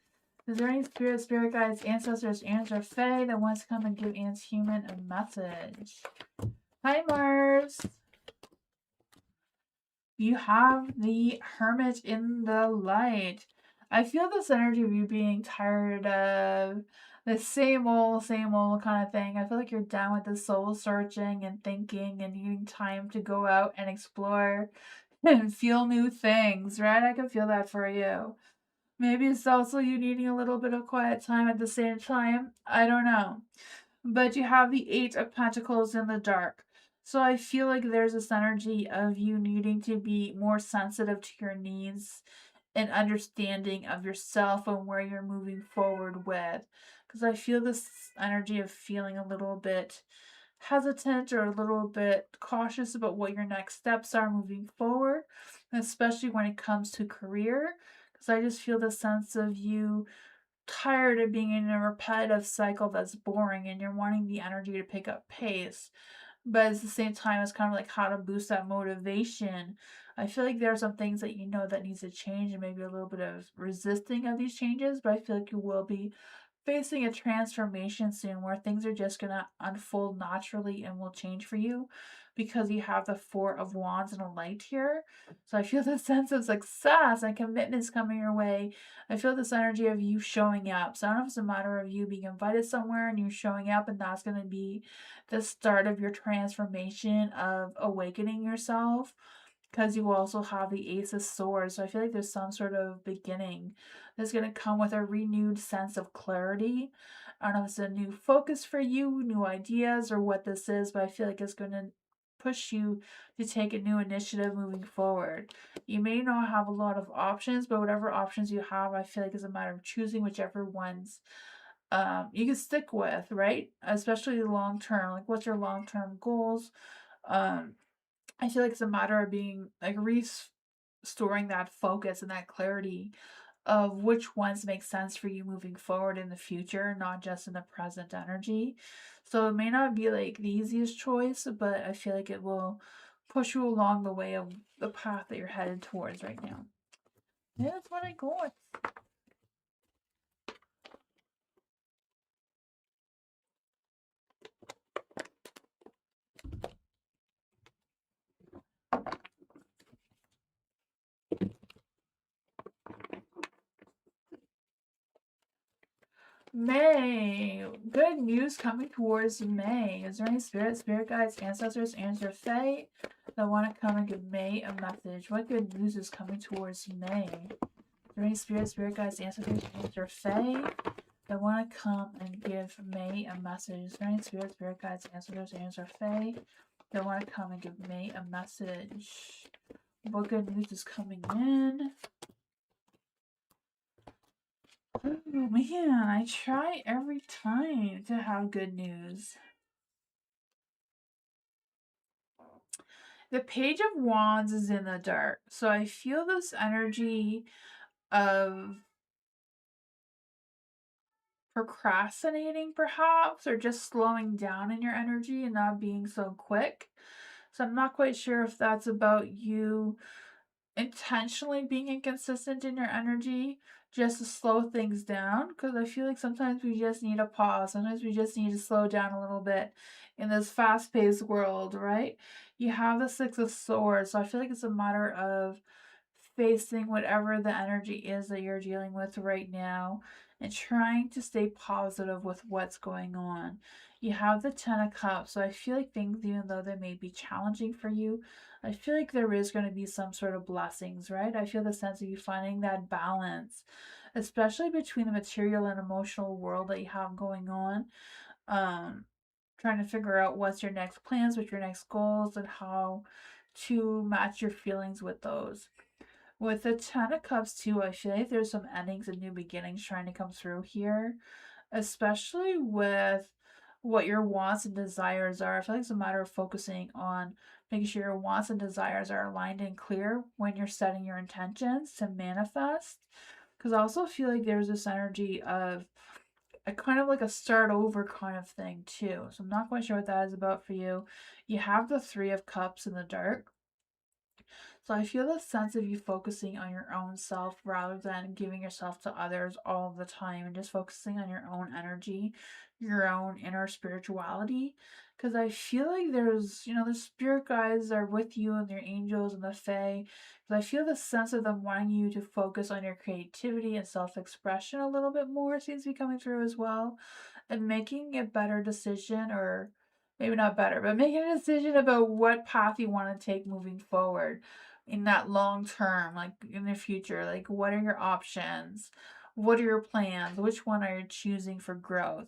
Is there any spirit guides, ancestors, or fae that wants to come and give Anne's human a message? Hi, Mars. You have the Hermit in the light. I feel this energy of you being tired of the same old kind of thing. I feel like you're done with the soul searching and thinking and needing time to go out and explore and feel new things, right? I can feel that for you. Maybe it's also you needing a little bit of quiet time at the same time. I don't know. But you have the Eight of Pentacles in the dark. So I feel like there's this energy of you needing to be more sensitive to your needs and understanding of yourself and where you're moving forward with. Because I feel this energy of feeling a little bit hesitant or a little bit cautious about what your next steps are moving forward, especially when it comes to career. Because I just feel the sense of you tired of being in a repetitive cycle that's boring and you're wanting the energy to pick up pace. But at the same time, it's kind of like how to boost that motivation. I feel like there are some things that you know that needs to change and maybe a little bit of resisting of these changes, but I feel like you will be facing a transformation soon where things are just going to unfold naturally and will change for you because you have the Four of Wands and a light here. So I feel this sense of success and commitments coming your way. I feel this energy of you showing up. So I don't know if it's a matter of you being invited somewhere and you showing up, and that's going to be the start of your transformation of awakening yourself, because you also have the Ace of Swords. So I feel like there's some sort of beginning that's going to come with a renewed sense of clarity. I don't know if it's a new focus for you, new ideas, or what this is, but I feel like it's going to push you to take a new initiative moving forward. You may not have a lot of options, but whatever options you have, I feel like it's a matter of choosing whichever ones you can stick with, right? Especially long term. Like, what's your long term goals? Um, I feel like it's a matter of being like restoring that focus and that clarity of which ones make sense for you moving forward in the future, not just in the present energy. So it may not be like the easiest choice, but I feel like it will push you along the way of the path that you're headed towards right now. Yeah, that's what I go with. May. Good news coming towards May. Is there any spirit guides, ancestors, or fae that want to come and give May a message? What good news is coming towards May? Is there any spirit guides, ancestors, or fae that want to come and give May a message? Is there any spirit guides, ancestors, or fae that want to come and give May a message? What good news is coming in? Oh man, I try every time to have good news. The Page of Wands is in the dark, so I feel this energy of procrastinating perhaps, or just slowing down in your energy and not being so quick. So I'm not quite sure if that's about you intentionally being inconsistent in your energy just to slow things down, because I feel like sometimes we just need a pause. Sometimes we just need to slow down a little bit in this fast-paced world, right? You have the Six of Swords, so I feel like it's a matter of facing whatever the energy is that you're dealing with right now and trying to stay positive with what's going on. You have the Ten of Cups, so I feel like things, even though they may be challenging for you, I feel like there is going to be some sort of blessings, right? I feel the sense of you finding that balance, especially between the material and emotional world that you have going on. Um, Trying to figure out what's your next plans, what's your next goals, and how to match your feelings with those. With the Ten of Cups too, I feel like there's some endings and new beginnings trying to come through here, especially with what your wants and desires are. I feel like it's a matter of focusing on making sure your wants and desires are aligned and clear when you're setting your intentions to manifest. Because I also feel like there's this energy of a kind of like a start over kind of thing too. So I'm not quite sure what that is about for you. You have the Three of Cups in the dark. So I feel the sense of you focusing on your own self rather than giving yourself to others all the time and just focusing on your own energy, your own inner spirituality. Because I feel like there's, the spirit guides are with you and your angels and the fae. Because I feel the sense of them wanting you to focus on your creativity and self expression a little bit more seems to be coming through as well. And making a better decision, or maybe not better, but making a decision about what path you want to take moving forward in that long term, like in the future. Like, what are your options? What are your plans? Which one are you choosing for growth?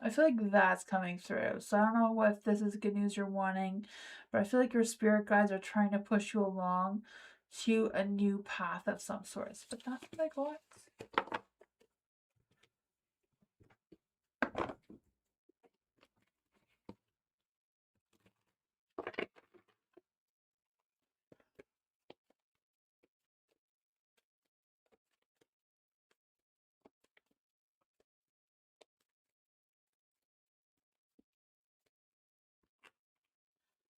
I feel like that's coming through. So I don't know if this is good news you're wanting, but I feel like your spirit guides are trying to push you along to a new path of some sort. But that's what I got.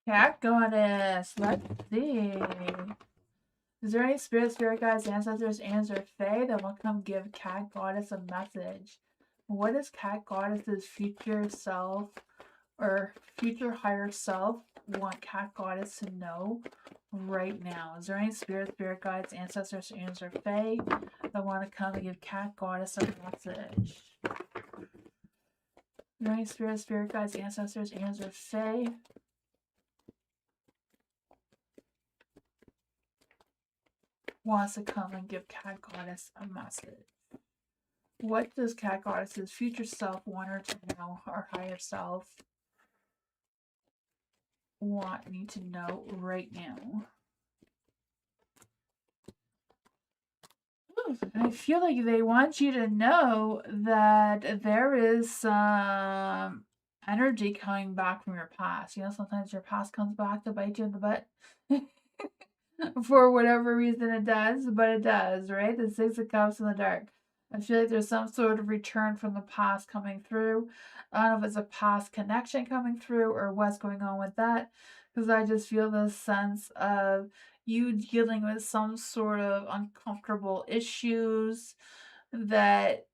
Cat goddess. Let's see. Is there any spirit guides, ancestors, and or fae that will come give Cat Goddess a message? What does Cat Goddess's future self or future higher self want Cat Goddess to know right now? Is there any spirit guides, ancestors, and or fae that want to come and give Cat Goddess a message? Is there any spirit guides, ancestors, and or fae wants to come and give Cat Goddess a message? What does Cat Goddess's future self want her to know, or higher self want me to know right now? I feel like they want you to know that there is some energy coming back from your past. Sometimes your past comes back to bite you in the butt. For whatever reason it does, but it does, right? The Six of Cups in the dark. I feel like there's some sort of return from the past coming through. I don't know if it's a past connection coming through or what's going on with that, because I just feel this sense of you dealing with some sort of uncomfortable issues that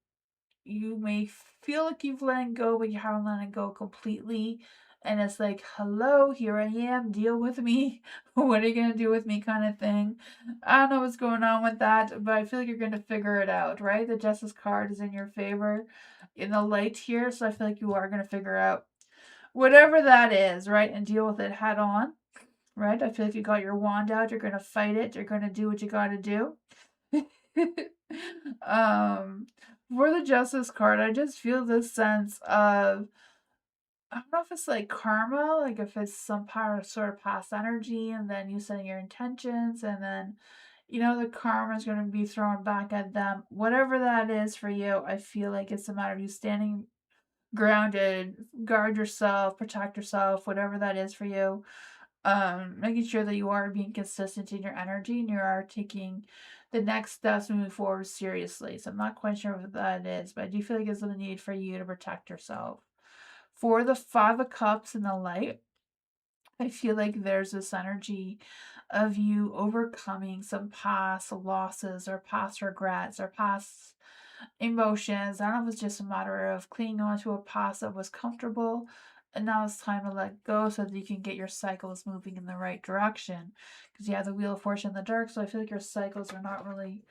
you may feel like you've let it go, but you haven't let it go completely. And it's like, hello, here I am, deal with me. What are you going to do with me, kind of thing. I don't know what's going on with that, but I feel like you're going to figure it out, right? The Justice card is in your favor in the light here, so I feel like you are going to figure out whatever that is, right? And deal with it head on, right? I feel like you got your wand out, you're going to fight it, you're going to do what you got to do. For the Justice card, I just feel this sense of, I don't know if it's like karma, like if it's some sort of past energy, and then you setting your intentions, and then the karma is going to be thrown back at them. Whatever that is for you, I feel like it's a matter of you standing grounded, guard yourself, protect yourself, whatever that is for you. Making sure that you are being consistent in your energy and you are taking the next steps moving forward seriously. So I'm not quite sure what that is, but I do feel like it's a need for you to protect yourself. For the Five of Cups in the light, I feel like there's this energy of you overcoming some past losses or past regrets or past emotions. I don't know if it's just a matter of clinging on to a past that was comfortable, and now it's time to let go so that you can get your cycles moving in the right direction. Because you have the Wheel of Fortune in the dark, so I feel like your cycles are not really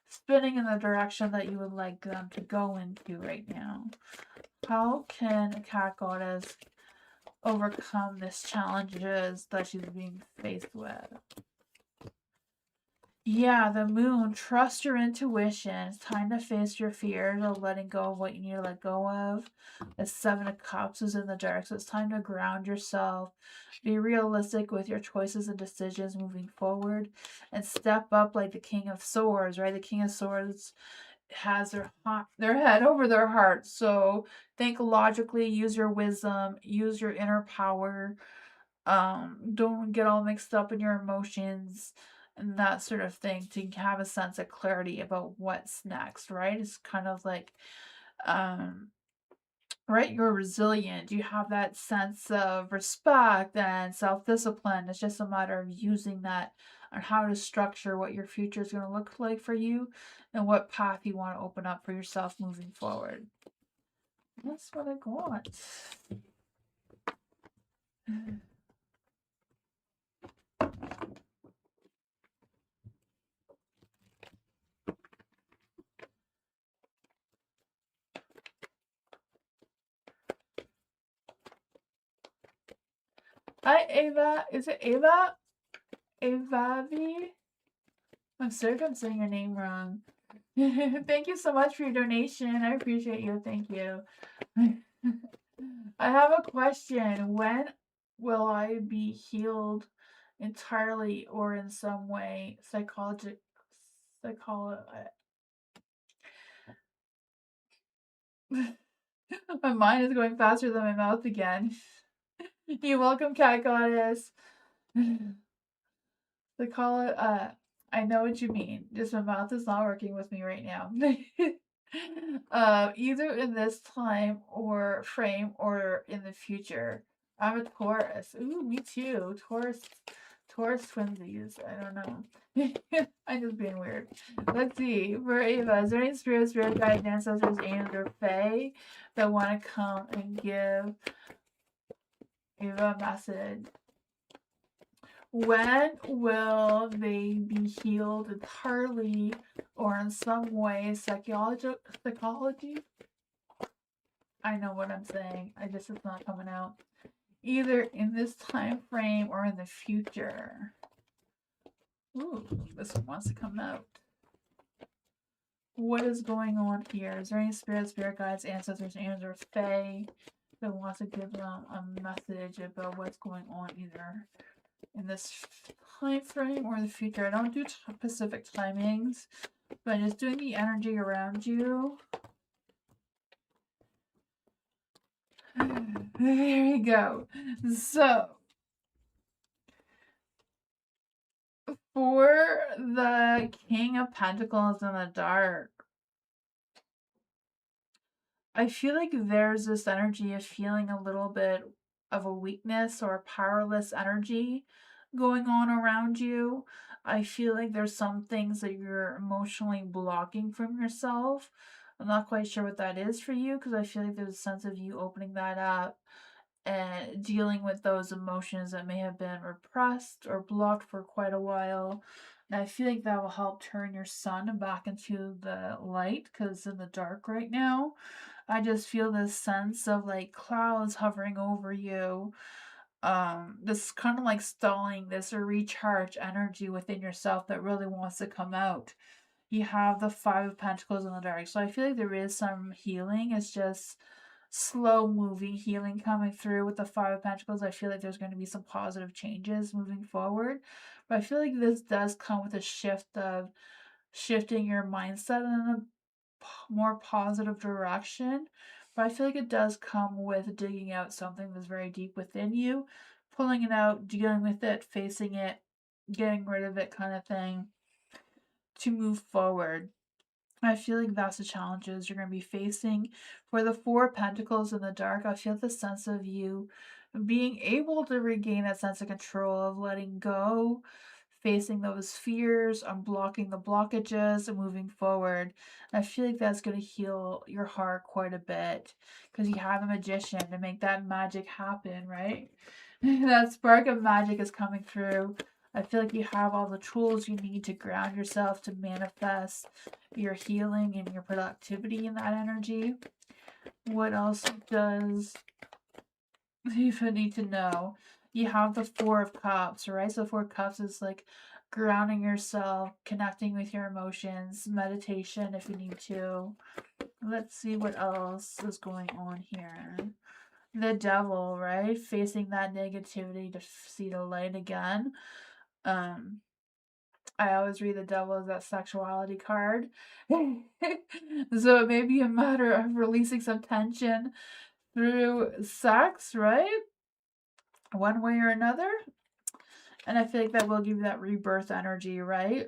spinning in the direction that you would like them to go into right now. How can a Cat Goddess overcome these challenges that she's being faced with? Yeah, the moon. Trust your intuition. It's time to face your fears of letting go of what you need to let go of. The Seven of Cups is in the dark, so it's time to ground yourself. Be realistic with your choices and decisions moving forward, and step up like the King of Swords, right? The King of Swords has their head over their heart. So think logically, use your wisdom, use your inner power. Don't get all mixed up in your emotions and that sort of thing to have a sense of clarity about what's next, right? It's kind of like um right, you're resilient. You have that sense of respect and self-discipline. It's just a matter of using that on how to structure what your future is going to look like for you and what path you want to open up for yourself moving forward. That's what I got. Hi, Ava. Is it Ava? Avavi? I'm sorry if I'm saying your name wrong. Thank you so much for your donation. I appreciate you. Thank you. I have a question. When will I be healed entirely or in some way my mind is going faster than my mouth again. You're welcome, Cat Goddess. They call it, I know what you mean. Just my mouth is not working with me right now. Either in this time or frame or in the future. I'm a Taurus. Ooh, me too. Taurus twinsies. I don't know. I'm just being weird. Let's see. For Ava, is there any spirit guides, ancestors, angels, or fae that want to come and give Ava a message? When will they be healed entirely or in some way psychology? I know what I'm saying. It's not coming out. Either in this time frame or in the future. Ooh, this one wants to come out. What is going on here? Is there any spirit guides, ancestors, angels, or fae that wants to give them a message about what's going on either in this time frame or the future? I don't do specific timings, but just doing the energy around you. There you go. So, for the King of Pentacles in the dark, I feel like there's this energy of feeling a little bit of a weakness or a powerless energy going on around you. I feel like there's some things that you're emotionally blocking from yourself. I'm not quite sure what that is for you because I feel like there's a sense of you opening that up and dealing with those emotions that may have been repressed or blocked for quite a while. And I feel like that will help turn your sun back into the light because it's in the dark right now. I just feel this sense of like clouds hovering over you. This kind of like stalling this or recharge energy within yourself that really wants to come out. You have the Five of Pentacles in the dark. So I feel like there is some healing. It's just slow moving healing coming through with the Five of Pentacles. I feel like there's going to be some positive changes moving forward. But I feel like this does come with a shift of shifting your mindset in a more positive direction. But I feel like it does come with digging out something that's very deep within you, pulling it out, dealing with it, facing it, getting rid of it, kind of thing, to move forward. I feel like that's the challenges you're going to be facing. For the Four of Pentacles in the dark, I feel the sense of you being able to regain that sense of control of letting go, facing those fears, unblocking the blockages, and moving forward. And I feel like that's going to heal your heart quite a bit because you have a magician to make that magic happen, right? That spark of magic is coming through. I feel like you have all the tools you need to ground yourself to manifest your healing and your productivity in that energy. What else does you need to know? You have the Four of Cups, right? So Four of Cups is like grounding yourself, connecting with your emotions, meditation if you need to. Let's see what else is going on here. The devil, right? Facing that negativity to see the light again. I always read the devil as that sexuality card. So it may be a matter of releasing some tension through sex, right? One way or another. And I feel like that will give you that rebirth energy, right?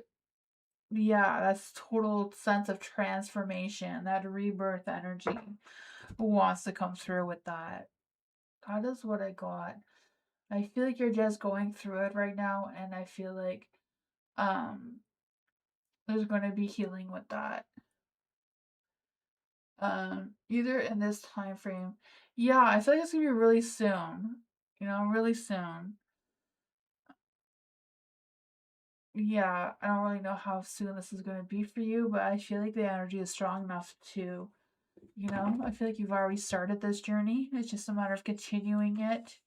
Yeah, that's total sense of transformation. That rebirth energy wants to come through with that. God is what I got. I feel like you're just going through it right now, and I feel like um there's going to be healing with that. Either in this time frame. Yeah, I feel like it's gonna be really soon. Really soon. Yeah, I don't really know how soon this is gonna be for you, but I feel like the energy is strong enough to, I feel like you've already started this journey. It's just a matter of continuing it,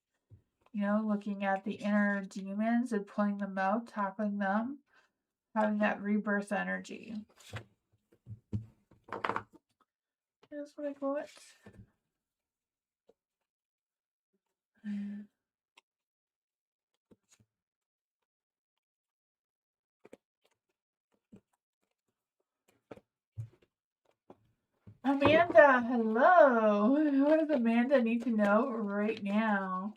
looking at the inner demons and pulling them out, tackling them, having that rebirth energy. That's what I got. Amanda, hello. What does Amanda need to know right now?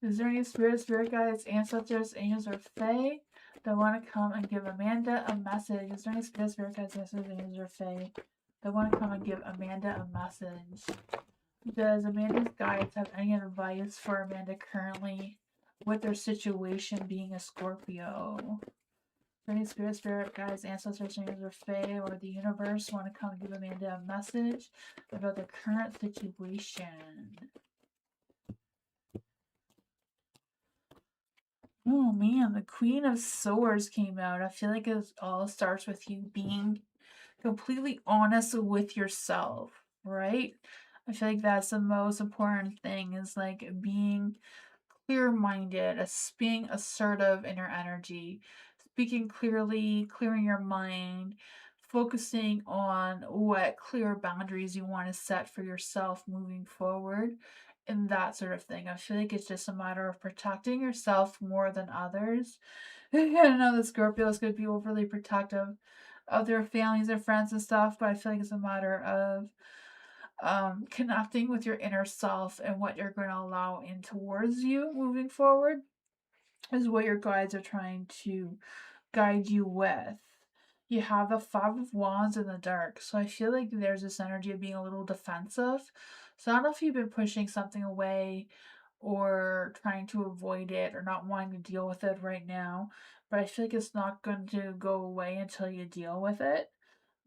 Is there any spirit guides, ancestors, angels, or fae that want to come and give Amanda a message? Is there any spirit guides, ancestors, angels, or fae that want to come and give Amanda a message? Does Amanda's guides have any advice for Amanda currently with their situation being a Scorpio? Any spirit guides, ancestors, angels, or fae, or the universe want to come and give Amanda a message about their current situation? Oh man, the Queen of Swords came out. I feel like it all starts with you being completely honest with yourself, right? I feel like that's the most important thing is like being clear-minded, being assertive in your energy, speaking clearly, clearing your mind, focusing on what clear boundaries you want to set for yourself moving forward, and that sort of thing. I feel like it's just a matter of protecting yourself more than others. I know the Scorpios could be overly protective of their families, their friends, and stuff, but I feel like it's a matter of connecting with your inner self and what you're going to allow in towards you moving forward is what your guides are trying to guide you with. You have the Five of Wands in the dark, so I feel like there's this energy of being a little defensive. So I don't know if you've been pushing something away or trying to avoid it or not wanting to deal with it right now, but I feel like it's not going to go away until you deal with it.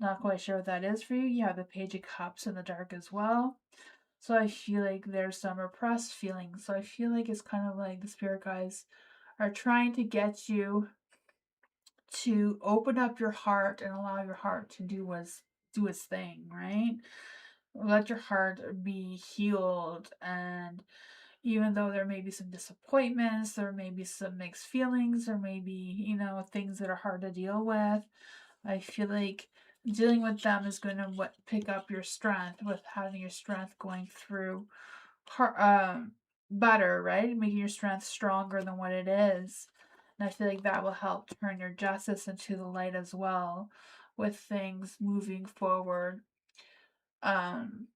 Not quite sure what that is for you. You have the Page of Cups in the dark as well. So I feel like there's some repressed feelings. So I feel like it's kind of like the spirit guides are trying to get you to open up your heart and allow your heart to do its thing, right? Let your heart be healed, and even though there may be some disappointments, there may be some mixed feelings, there may be, things that are hard to deal with. I feel like dealing with them is going to pick up your strength with having your strength going through better, right? Making your strength stronger than what it is. And I feel like that will help turn your justice into the light as well with things moving forward. Um,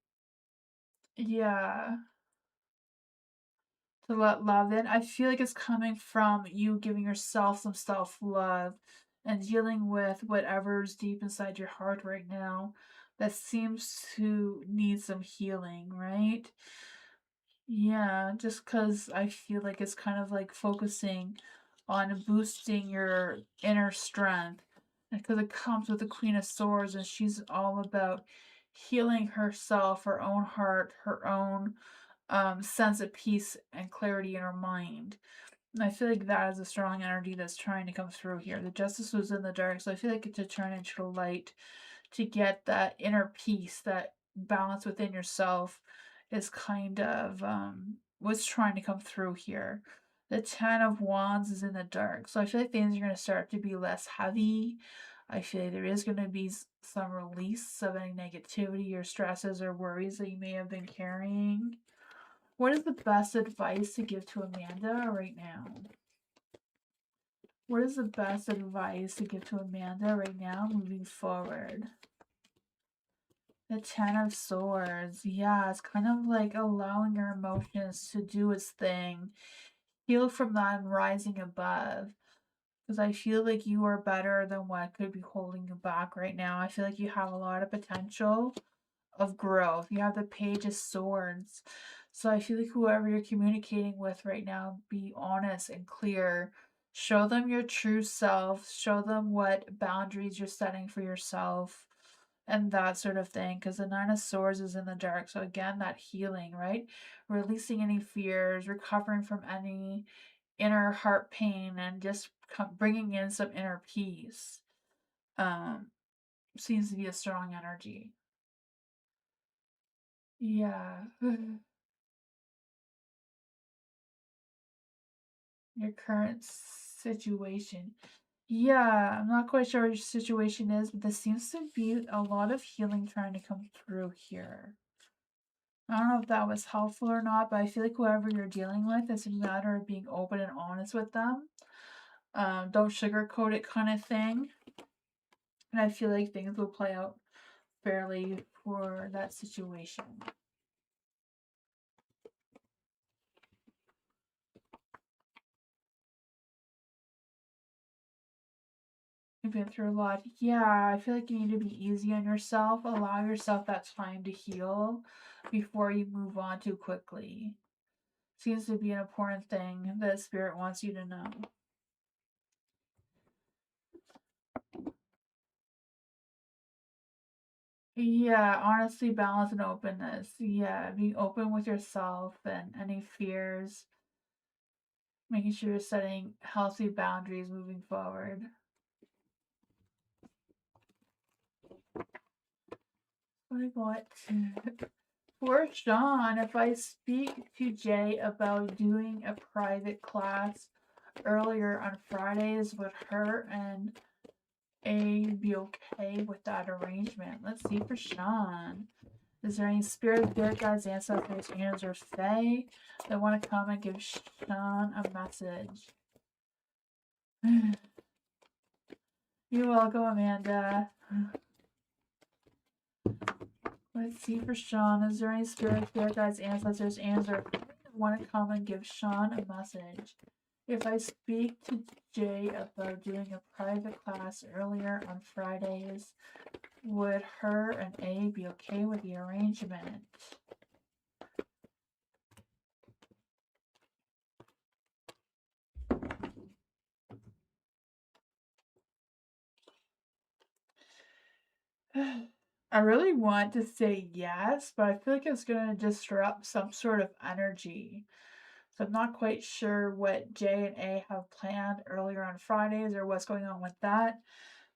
yeah, to let love in. I feel like it's coming from you giving yourself some self love and dealing with whatever's deep inside your heart right now that seems to need some healing, right? Yeah, just because I feel like it's kind of like focusing on boosting your inner strength. Because it comes with the Queen of Swords, and she's all about healing herself, her own heart, her own sense of peace and clarity in her mind. And I feel like that is a strong energy that's trying to come through here. The Justice was in the dark, so I feel like to turn into the light to get that inner peace, that balance within yourself is kind of what's trying to come through here. The Ten of Wands is in the dark. So I feel like things are going to start to be less heavy. I feel like there is going to be some release of any negativity or stresses or worries that you may have been carrying. What is the best advice to give to Amanda right now? What is the best advice to give to Amanda right now moving forward? The Ten of Swords. Yeah, it's kind of like allowing your emotions to do its thing. Heal from that and rising above. Because I feel like you are better than what could be holding you back right now. I feel like you have a lot of potential of growth. You have the Page of Swords. So I feel like whoever you're communicating with right now, be honest and clear. Show them your true self. Show them what boundaries you're setting for yourself and that sort of thing. Because the Nine of Swords is in the dark. So again, that healing, right? Releasing any fears, recovering from any inner heart pain, and just bringing in some inner peace. Seems to be a strong energy. Yeah. Your current situation. Yeah, I'm not quite sure what your situation is, but there seems to be a lot of healing trying to come through here. I don't know if that was helpful or not, but I feel like whoever you're dealing with, it's a matter of being open and honest with them. Don't sugarcoat it, kind of thing. And I feel like things will play out fairly for that situation. You've been through a lot. Yeah, I feel like you need to be easy on yourself. Allow yourself that time to heal before you move on too quickly. Seems to be an important thing that Spirit wants you to know. Yeah, honestly, balance and openness. Yeah, being open with yourself and any fears. Making sure you're setting healthy boundaries moving forward. What? For Sean, if I speak to Jay about doing a private class earlier on Fridays, would her and A be okay with that arrangement? Let's see for Sean. Is there any spirit, guides, ancestors, angels, or fae that want to come and give Sean a message? You're welcome, Amanda. Let's see for Sean. Is there any spirit, guides, ancestors, angels, or fae that want to come and give Sean a message? If I speak to Jay about doing a private class earlier on Fridays, would her and A be okay with the arrangement? I really want to say yes, but I feel like it's going to disrupt some sort of energy. So I'm not quite sure what J and A have planned earlier on Fridays or what's going on with that.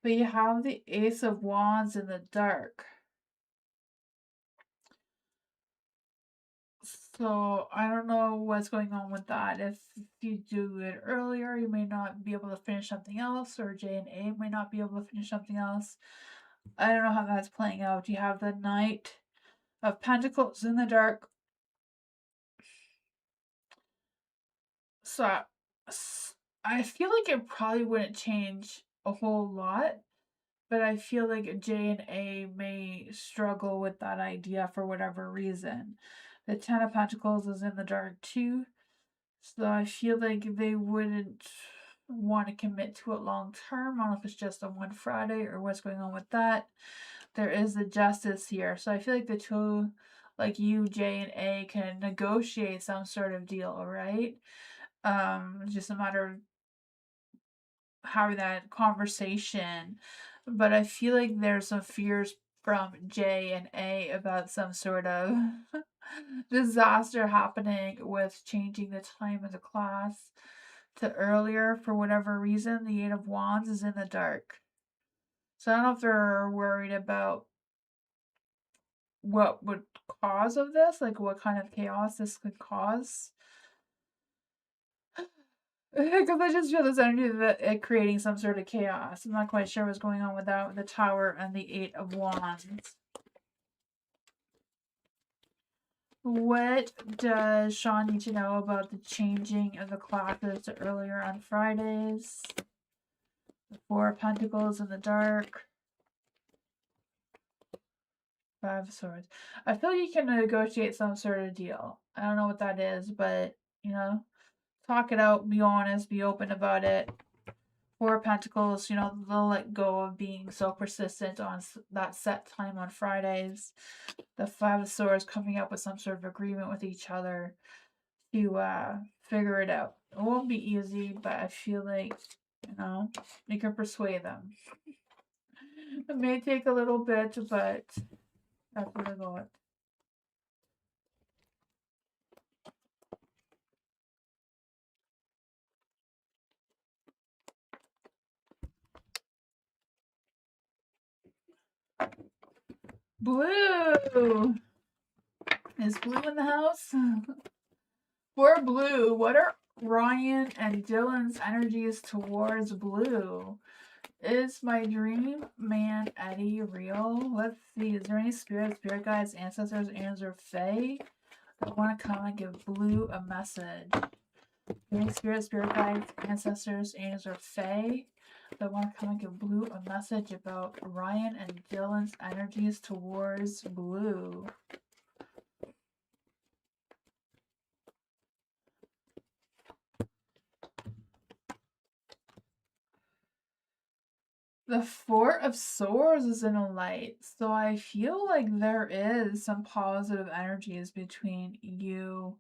But you have the Ace of Wands in the dark. So I don't know what's going on with that. If you do it earlier, you may not be able to finish something else, or J and A may not be able to finish something else. I don't know how that's playing out. You have the Knight of Pentacles in the dark. So I feel like it probably wouldn't change a whole lot, but I feel like J and A may struggle with that idea for whatever reason. The Ten of Pentacles is in the dark too, so I feel like they wouldn't want to commit to it long term. I don't know if it's just on one Friday or what's going on with that. There is the Justice here, so I feel like the two, like you, J and A, can negotiate some sort of deal, right? It's just a matter of having that conversation. But I feel like there's some fears from J and A about some sort of disaster happening with changing the time of the class to earlier for whatever reason. The Eight of Wands is in the dark. So I don't know if they're worried about what would cause of this, like what kind of chaos this could cause. Because I just feel this energy that it creating some sort of chaos. I'm not quite sure what's going on with that, with the Tower and the Eight of Wands. What does Sean need to know about the changing of the classes to earlier on Fridays? The Four of Pentacles in the dark. Five of Swords. I feel you can negotiate some sort of deal. I don't know what that is, but, you know, talk it out, be honest, be open about it. Four of Pentacles, you know, they'll let go of being so persistent on that set time on Fridays. The Five of Swords coming up with some sort of agreement with each other to figure it out. It won't be easy, but I feel like, you know, you can persuade them. It may take a little bit, but that's what I got. Blue! Is Blue in the house? For Blue, what are Ryan and Dylan's energies towards Blue? Is my dream man Eddie real? Let's see. Is there any spirit guides, ancestors, angels, or fae that want to come and give Blue a message? Any spirit guides, ancestors, angels, or fae that want to come and give Blue a message about Ryan and Dylan's energies towards Blue? The Four of Swords is in a light, so I feel like there is some positive energies between you,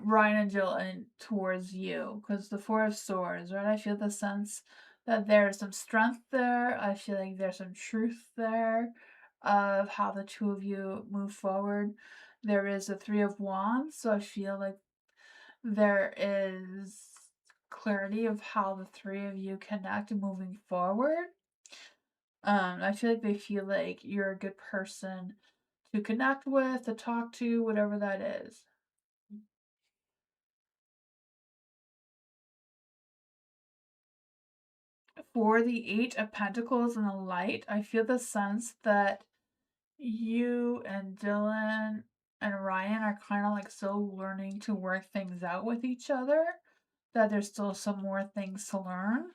Ryan and Dylan, towards you, because the Four of Swords, right? I feel the sense that there's some strength there. I feel like there's some truth there of how the two of you move forward. There is a Three of Wands, so I feel like there is clarity of how the three of you connect moving forward. I feel like they feel like you're a good person to connect with, to talk to, whatever that is. For the Eight of Pentacles in the light, I feel the sense that you and Dylan and Ryan are kind of like still learning to work things out with each other, that there's still some more things to learn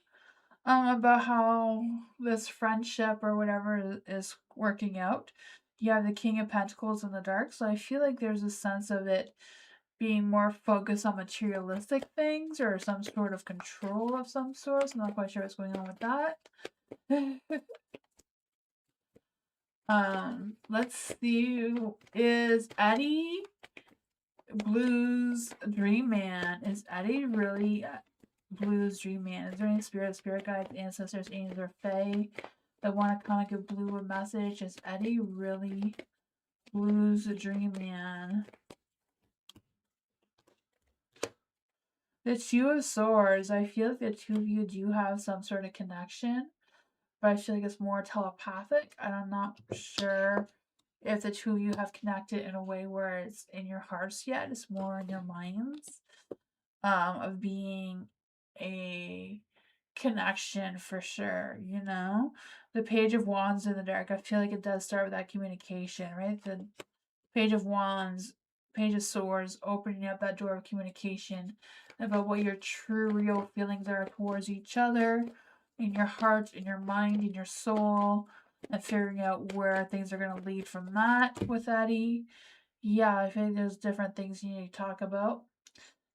about how this friendship or whatever is working out. You have the King of Pentacles in the dark, so I feel like there's a sense of it being more focused on materialistic things or some sort of control of some sort. I'm not quite sure what's going on with that. Let's see. Is Eddie Blue's dream man? Is Eddie really Blue's dream man? Is there any spirit guides, ancestors, angels, or fae that want to come and give Blue a message? Is Eddie really Blue's dream man? The Two of Swords. I feel like the two of you do have some sort of connection, but I feel like it's more telepathic. I'm not sure if the two of you have connected in a way where it's in your hearts yet. It's more in your minds, of being a connection for sure, you know? The Page of Wands in the dark, I feel like it does start with that communication, right? The Page of Wands, Page of Swords, opening up that door of communication about what your true, real feelings are towards each other, in your heart, in your mind, in your soul, and figuring out where things are going to lead from that with Eddie. Yeah, I think there's different things you need to talk about,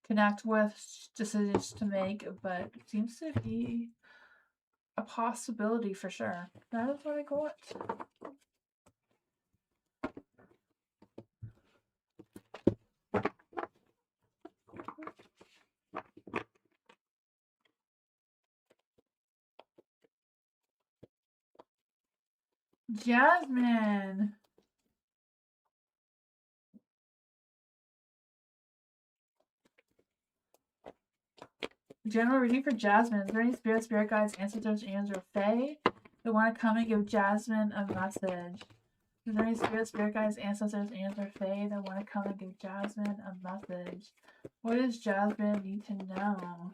connect with, decisions to make, but it seems to be a possibility for sure. That is what I got. Jasmine. General reading for Jasmine. Is there any spirit guides, ancestors, angels, or fae that want to come and give Jasmine a message? Is there any spirit guides, ancestors, or fae that want to come and give Jasmine a message? What does Jasmine need to know?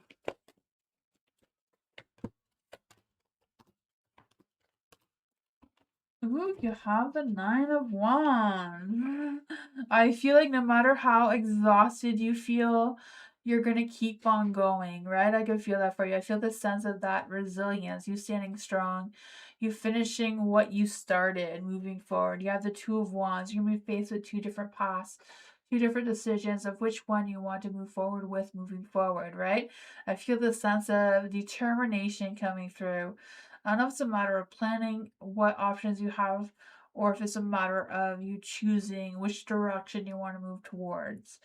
Ooh, you have the 9 of Wands. I feel like no matter how exhausted you feel, you're going to keep on going, right? I can feel that for you. I feel the sense of that resilience, you standing strong, you finishing what you started, moving forward. You have the 2 of Wands. You're going to be faced with 2 different paths, 2 different decisions of which one you want to move forward with moving forward, right? I feel the sense of determination coming through. I don't know if it's a matter of planning what options you have, or if it's a matter of you choosing which direction you want to move towards.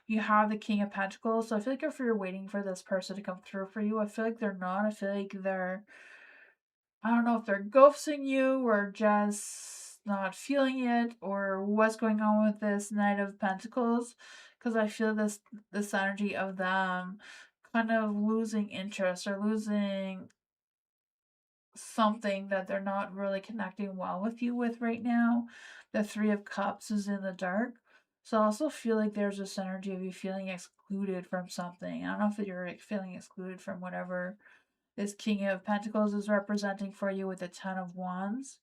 You have the King of Pentacles, so I feel like if you're waiting for this person to come through for you, I feel like they're not. I feel like I don't know if they're ghosting you or just not feeling it, or what's going on with this Knight of Pentacles, because I feel this energy of them kind of losing interest or losing something that they're not really connecting well with you with right now. The 3 of Cups is in the dark. So I also feel like there's this energy of you feeling excluded from something. I don't know if you're feeling excluded from whatever this King of Pentacles is representing for you with the 10 of Wands.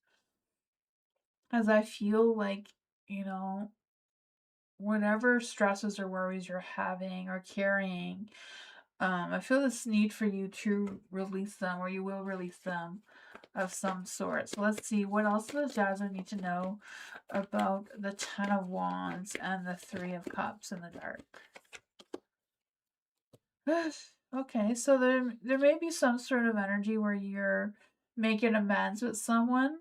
As I feel like, you know, whatever stresses or worries you're having or carrying, I feel this need for you to release them, or you will release them of some sort. So let's see, what else does Jasmine need to know about the 10 of Wands and the 3 of Cups in the dark? Okay, so there may be some sort of energy where you're making amends with someone,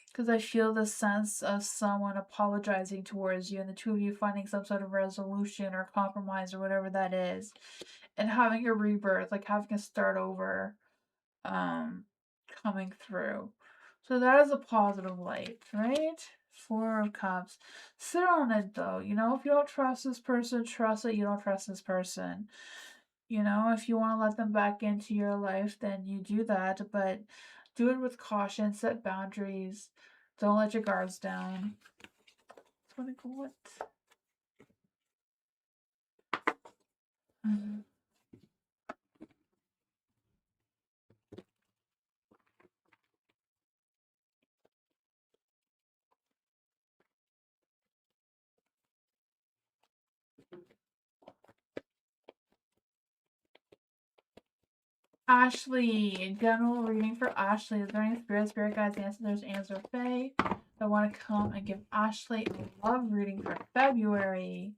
because I feel the sense of someone apologizing towards you and the 2 of you finding some sort of resolution or compromise or whatever that is, and having a rebirth, like having a start over, coming through. So that is a positive light, right? 4 of Cups. Sit on it though. You know, if you don't trust this person, trust that you don't trust this person. You know, if you want to let them back into your life, then you do that, but do it with caution, set boundaries, don't let your guards down. What? Ashley, general reading for Ashley. Is there any spirit guides, ancestors, or fae that want to come and give Ashley a love reading for February?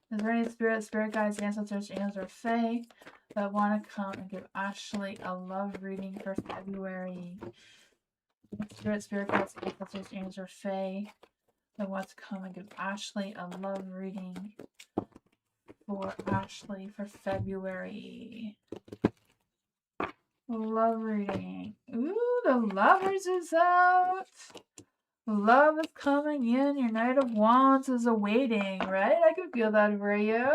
Is there any spirit guides, ancestors, or fae that want to come and give Ashley a love reading for February? Spirit guides, ancestors, or fae that want to come and give Ashley a love reading for Ashley for February. Love reading. Ooh, the Lovers is out. Love is coming in. Your Knight of Wands is awaiting, right? I can feel that for you.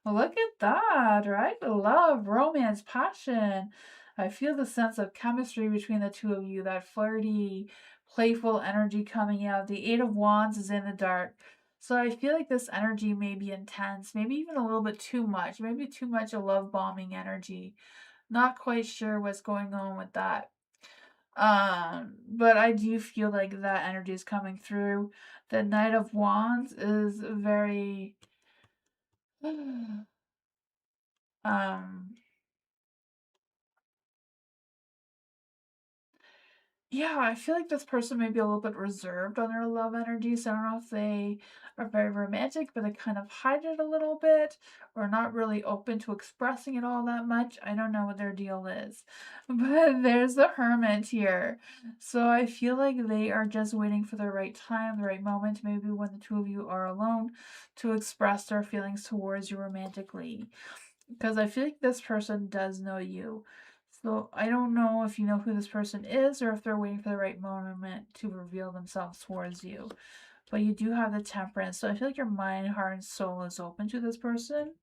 Look at that, right? Love, romance, passion. I feel the sense of chemistry between the 2 of you, that flirty, playful energy coming out. The 8 of Wands is in the dark. So I feel like this energy may be intense, maybe even a little bit too much, maybe too much a love bombing energy. Not quite sure what's going on with that. But I do feel like that energy is coming through. The Knight of Wands is very um yeah, I feel like this person may be a little bit reserved on their love energy. So I don't know if they are very romantic, but they kind of hide it a little bit, or not really open to expressing it all that much. I don't know what their deal is. But there's the Hermit here. So I feel like they are just waiting for the right time, the right moment, maybe when the 2 of you are alone, to express their feelings towards you romantically. Because I feel like this person does know you. So I don't know if you know who this person is, or if they're waiting for the right moment to reveal themselves towards you. But you do have the Temperance, so I feel like your mind, heart, and soul is open to this person.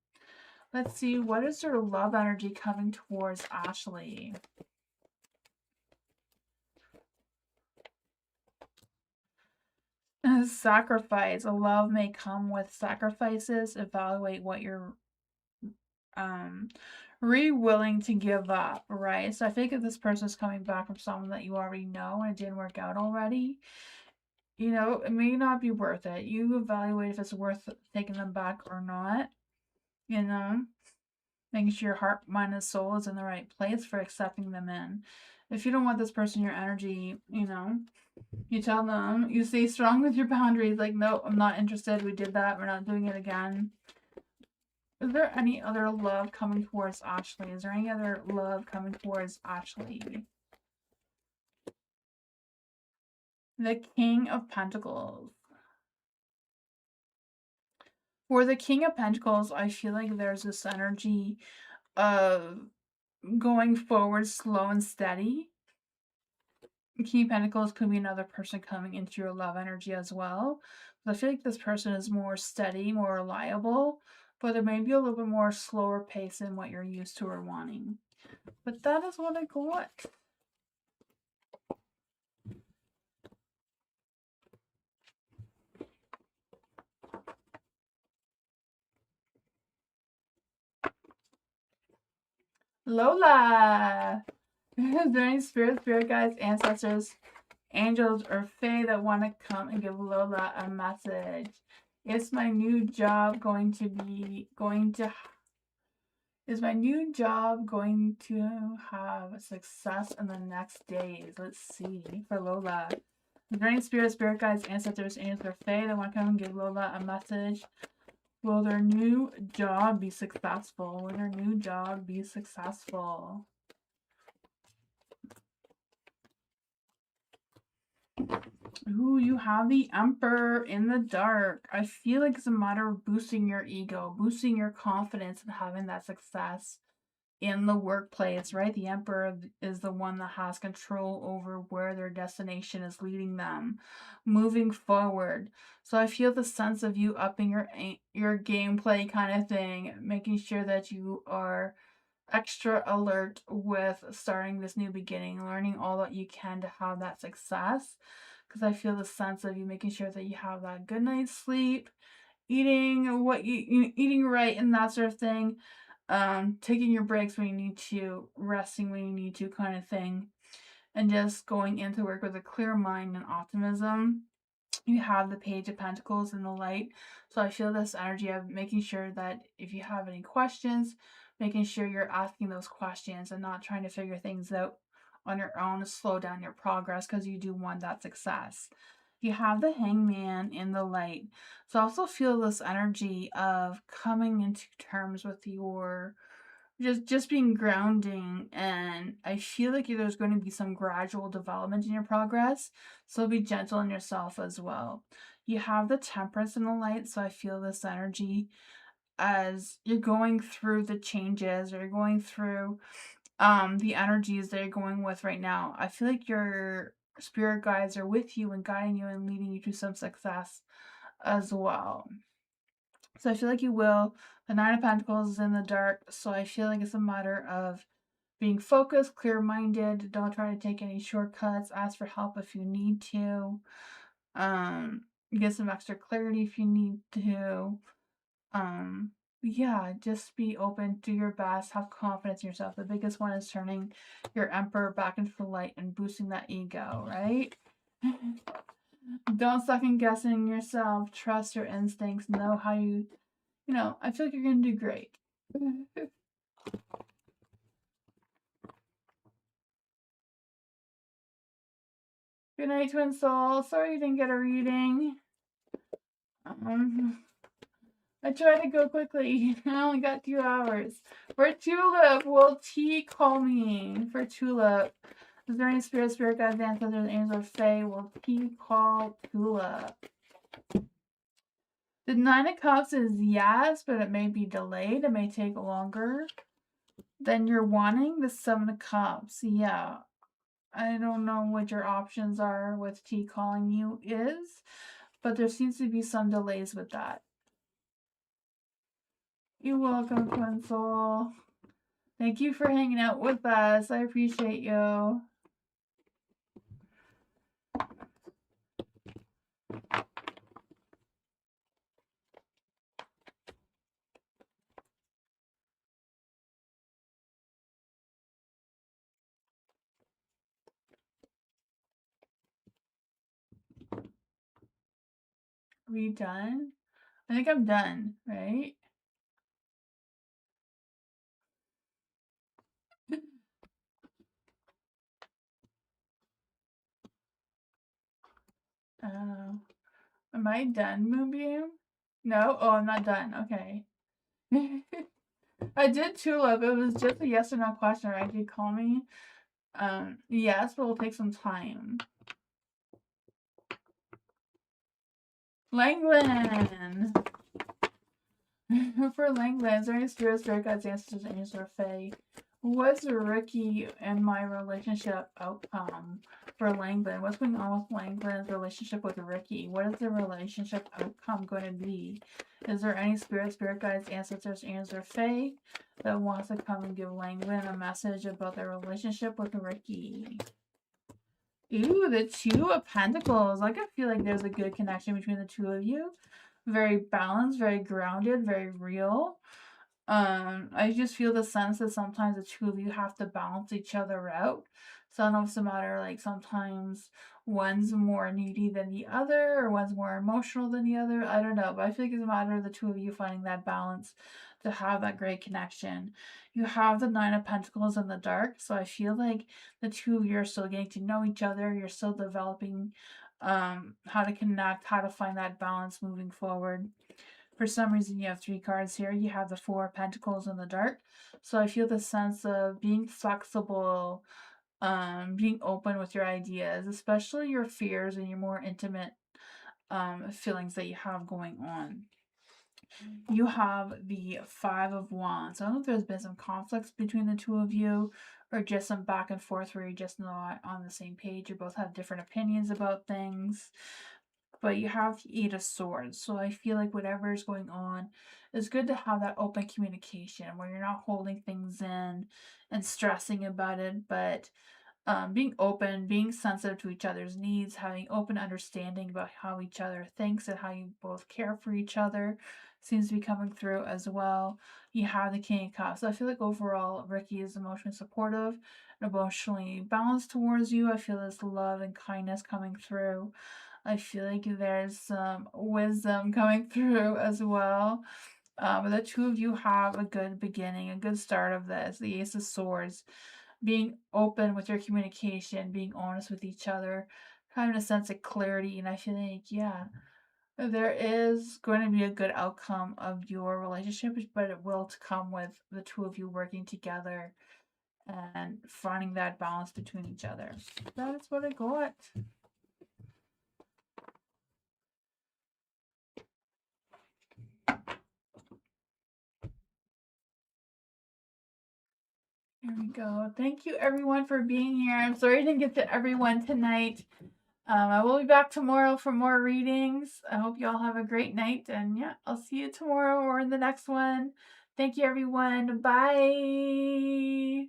Let's see, what is your love energy coming towards Ashley? Sacrifice. A love may come with sacrifices. Evaluate what you're willing to give up, right? So I think if this person is coming back from someone that you already know and it didn't work out already, you know, it may not be worth it. You evaluate if it's worth taking them back or not, you know, making sure your heart, mind, and soul is in the right place for accepting them in. If you don't want this person, your energy, you know, you tell them, you stay strong with your boundaries, like, no, I'm not interested. We did that. We're not doing it again. Is there any other love coming towards Ashley? Is there any other love coming towards Ashley? The King of Pentacles. For the King of Pentacles, I feel like there's this energy of going forward slow and steady. The King of Pentacles could be another person coming into your love energy as well. But I feel like this person is more steady, more reliable, but there may be a little bit more slower pace than what you're used to or wanting. But that is what I got. Lola! Is there any spirit guides, ancestors, angels, or fae that want to come and give Lola a message? Is my new job going to have success in the next days? Let's see for Lola. Is there any spirit guides, ancestors, angels, or fae that want to come and give Lola a message? Will their new job be successful? Will their new job be successful? Ooh, you have the Emperor in the dark. I feel like it's a matter of boosting your ego, boosting your confidence, and having that success in the workplace, right? The Emperor is the one that has control over where their destination is leading them, moving forward. So I feel the sense of you upping your gameplay kind of thing, making sure that you are extra alert with starting this new beginning, learning all that you can to have that success. Because I feel the sense of you making sure that you have that good night's sleep, eating right, and that sort of thing. Taking your breaks when you need to, resting when you need to, kind of thing, and just going into work with a clear mind and optimism. You have the Page of Pentacles in the light, so I feel this energy of making sure that if you have any questions, making sure you're asking those questions and not trying to figure things out on your own to slow down your progress, because you do want that success. You have the Hangman in the light, so I also feel this energy of coming into terms with your just being grounding, and I feel like there's going to be some gradual development in your progress, so be gentle on yourself as well. You have the Temperance in the light, so I feel this energy as you're going through the changes, or you're going through the energies that you're going with right now. I feel like your spirit guides are with you and guiding you and leading you to some success as well. So I feel like you will. The Nine of Pentacles is in the dark, so I feel like it's a matter of being focused, clear-minded. Don't try to take any shortcuts. Ask for help if you need to. Get some extra clarity if you need to. Yeah, just be open, do your best, have confidence in yourself. The biggest one is turning your Emperor back into the light and boosting that ego, right? Don't second guessing yourself. Trust your instincts. Know how you know, I feel like you're going to do great. Good night, Twin Soul. Sorry you didn't get a reading. I tried to go quickly. I only got 2 hours. For Tulip, will T call me? For Tulip. Is there any spirit guides, ancestors, angels, or fae? Will T call Tulip? The 9 of Cups is yes, but it may be delayed. It may take longer than you're wanting. The 7 of Cups, yeah. I don't know what your options are with T calling you is, but there seems to be some delays with that. You're welcome, Twin Soul. Thank you for hanging out with us. I appreciate you. Are we done? I think I'm done, right? Am I done, Moonbeam? No? Oh, I'm not done. Okay. I did Tulip. It was just a yes or no question, right? Did you call me? Yes, but it'll take some time. Langland! For Langland, is there any spirits, spirit guides, ancestors, angels, or fae? What's Ricky and my relationship outcome for Langland? What's going on with Langland's relationship with Ricky? What is the relationship outcome going to be? Is there any spirit, spirit guides, ancestors, angels, or fae that wants to come and give Langland a message about their relationship with Ricky? Ooh, the Two of Pentacles. Like, I feel like there's a good connection between the two of you. Very balanced, very grounded, very real. I just feel the sense that sometimes the two of you have to balance each other out. So I don't know if it's a matter like sometimes one's more needy than the other or one's more emotional than the other. I don't know, but I feel like it's a matter of the two of you finding that balance to have that great connection. You have the Nine of Pentacles in the dark, so I feel like the two of you are still getting to know each other. You're still developing how to connect, how to find that balance moving forward. For some reason, you have 3 cards here. You have the Four of Pentacles in the dark. So I feel the sense of being flexible, being open with your ideas, especially your fears and your more intimate feelings that you have going on. You have the Five of Wands. I don't know if there's been some conflicts between the two of you or just some back and forth where you're just not on the same page. You both have different opinions about things. But you have the Eight of Swords. So I feel like whatever is going on, it's good to have that open communication where you're not holding things in and stressing about it, but being open, being sensitive to each other's needs, having open understanding about how each other thinks and how you both care for each other seems to be coming through as well. You have the King of Cups. So I feel like overall, Ricky is emotionally supportive and emotionally balanced towards you. I feel this love and kindness coming through. I feel like there's some wisdom coming through as well. The two of you have a good beginning, a good start of this. The Ace of Swords, being open with your communication, being honest with each other, having a sense of clarity. And I feel like, yeah, there is going to be a good outcome of your relationship, but it will come with the two of you working together and finding that balance between each other. That is what I got. Here we go. Thank you everyone for being here. I'm sorry I didn't get to everyone tonight. I will be back tomorrow for more readings. I hope you all have a great night. And yeah, I'll see you tomorrow or in the next one. Thank you everyone. Bye.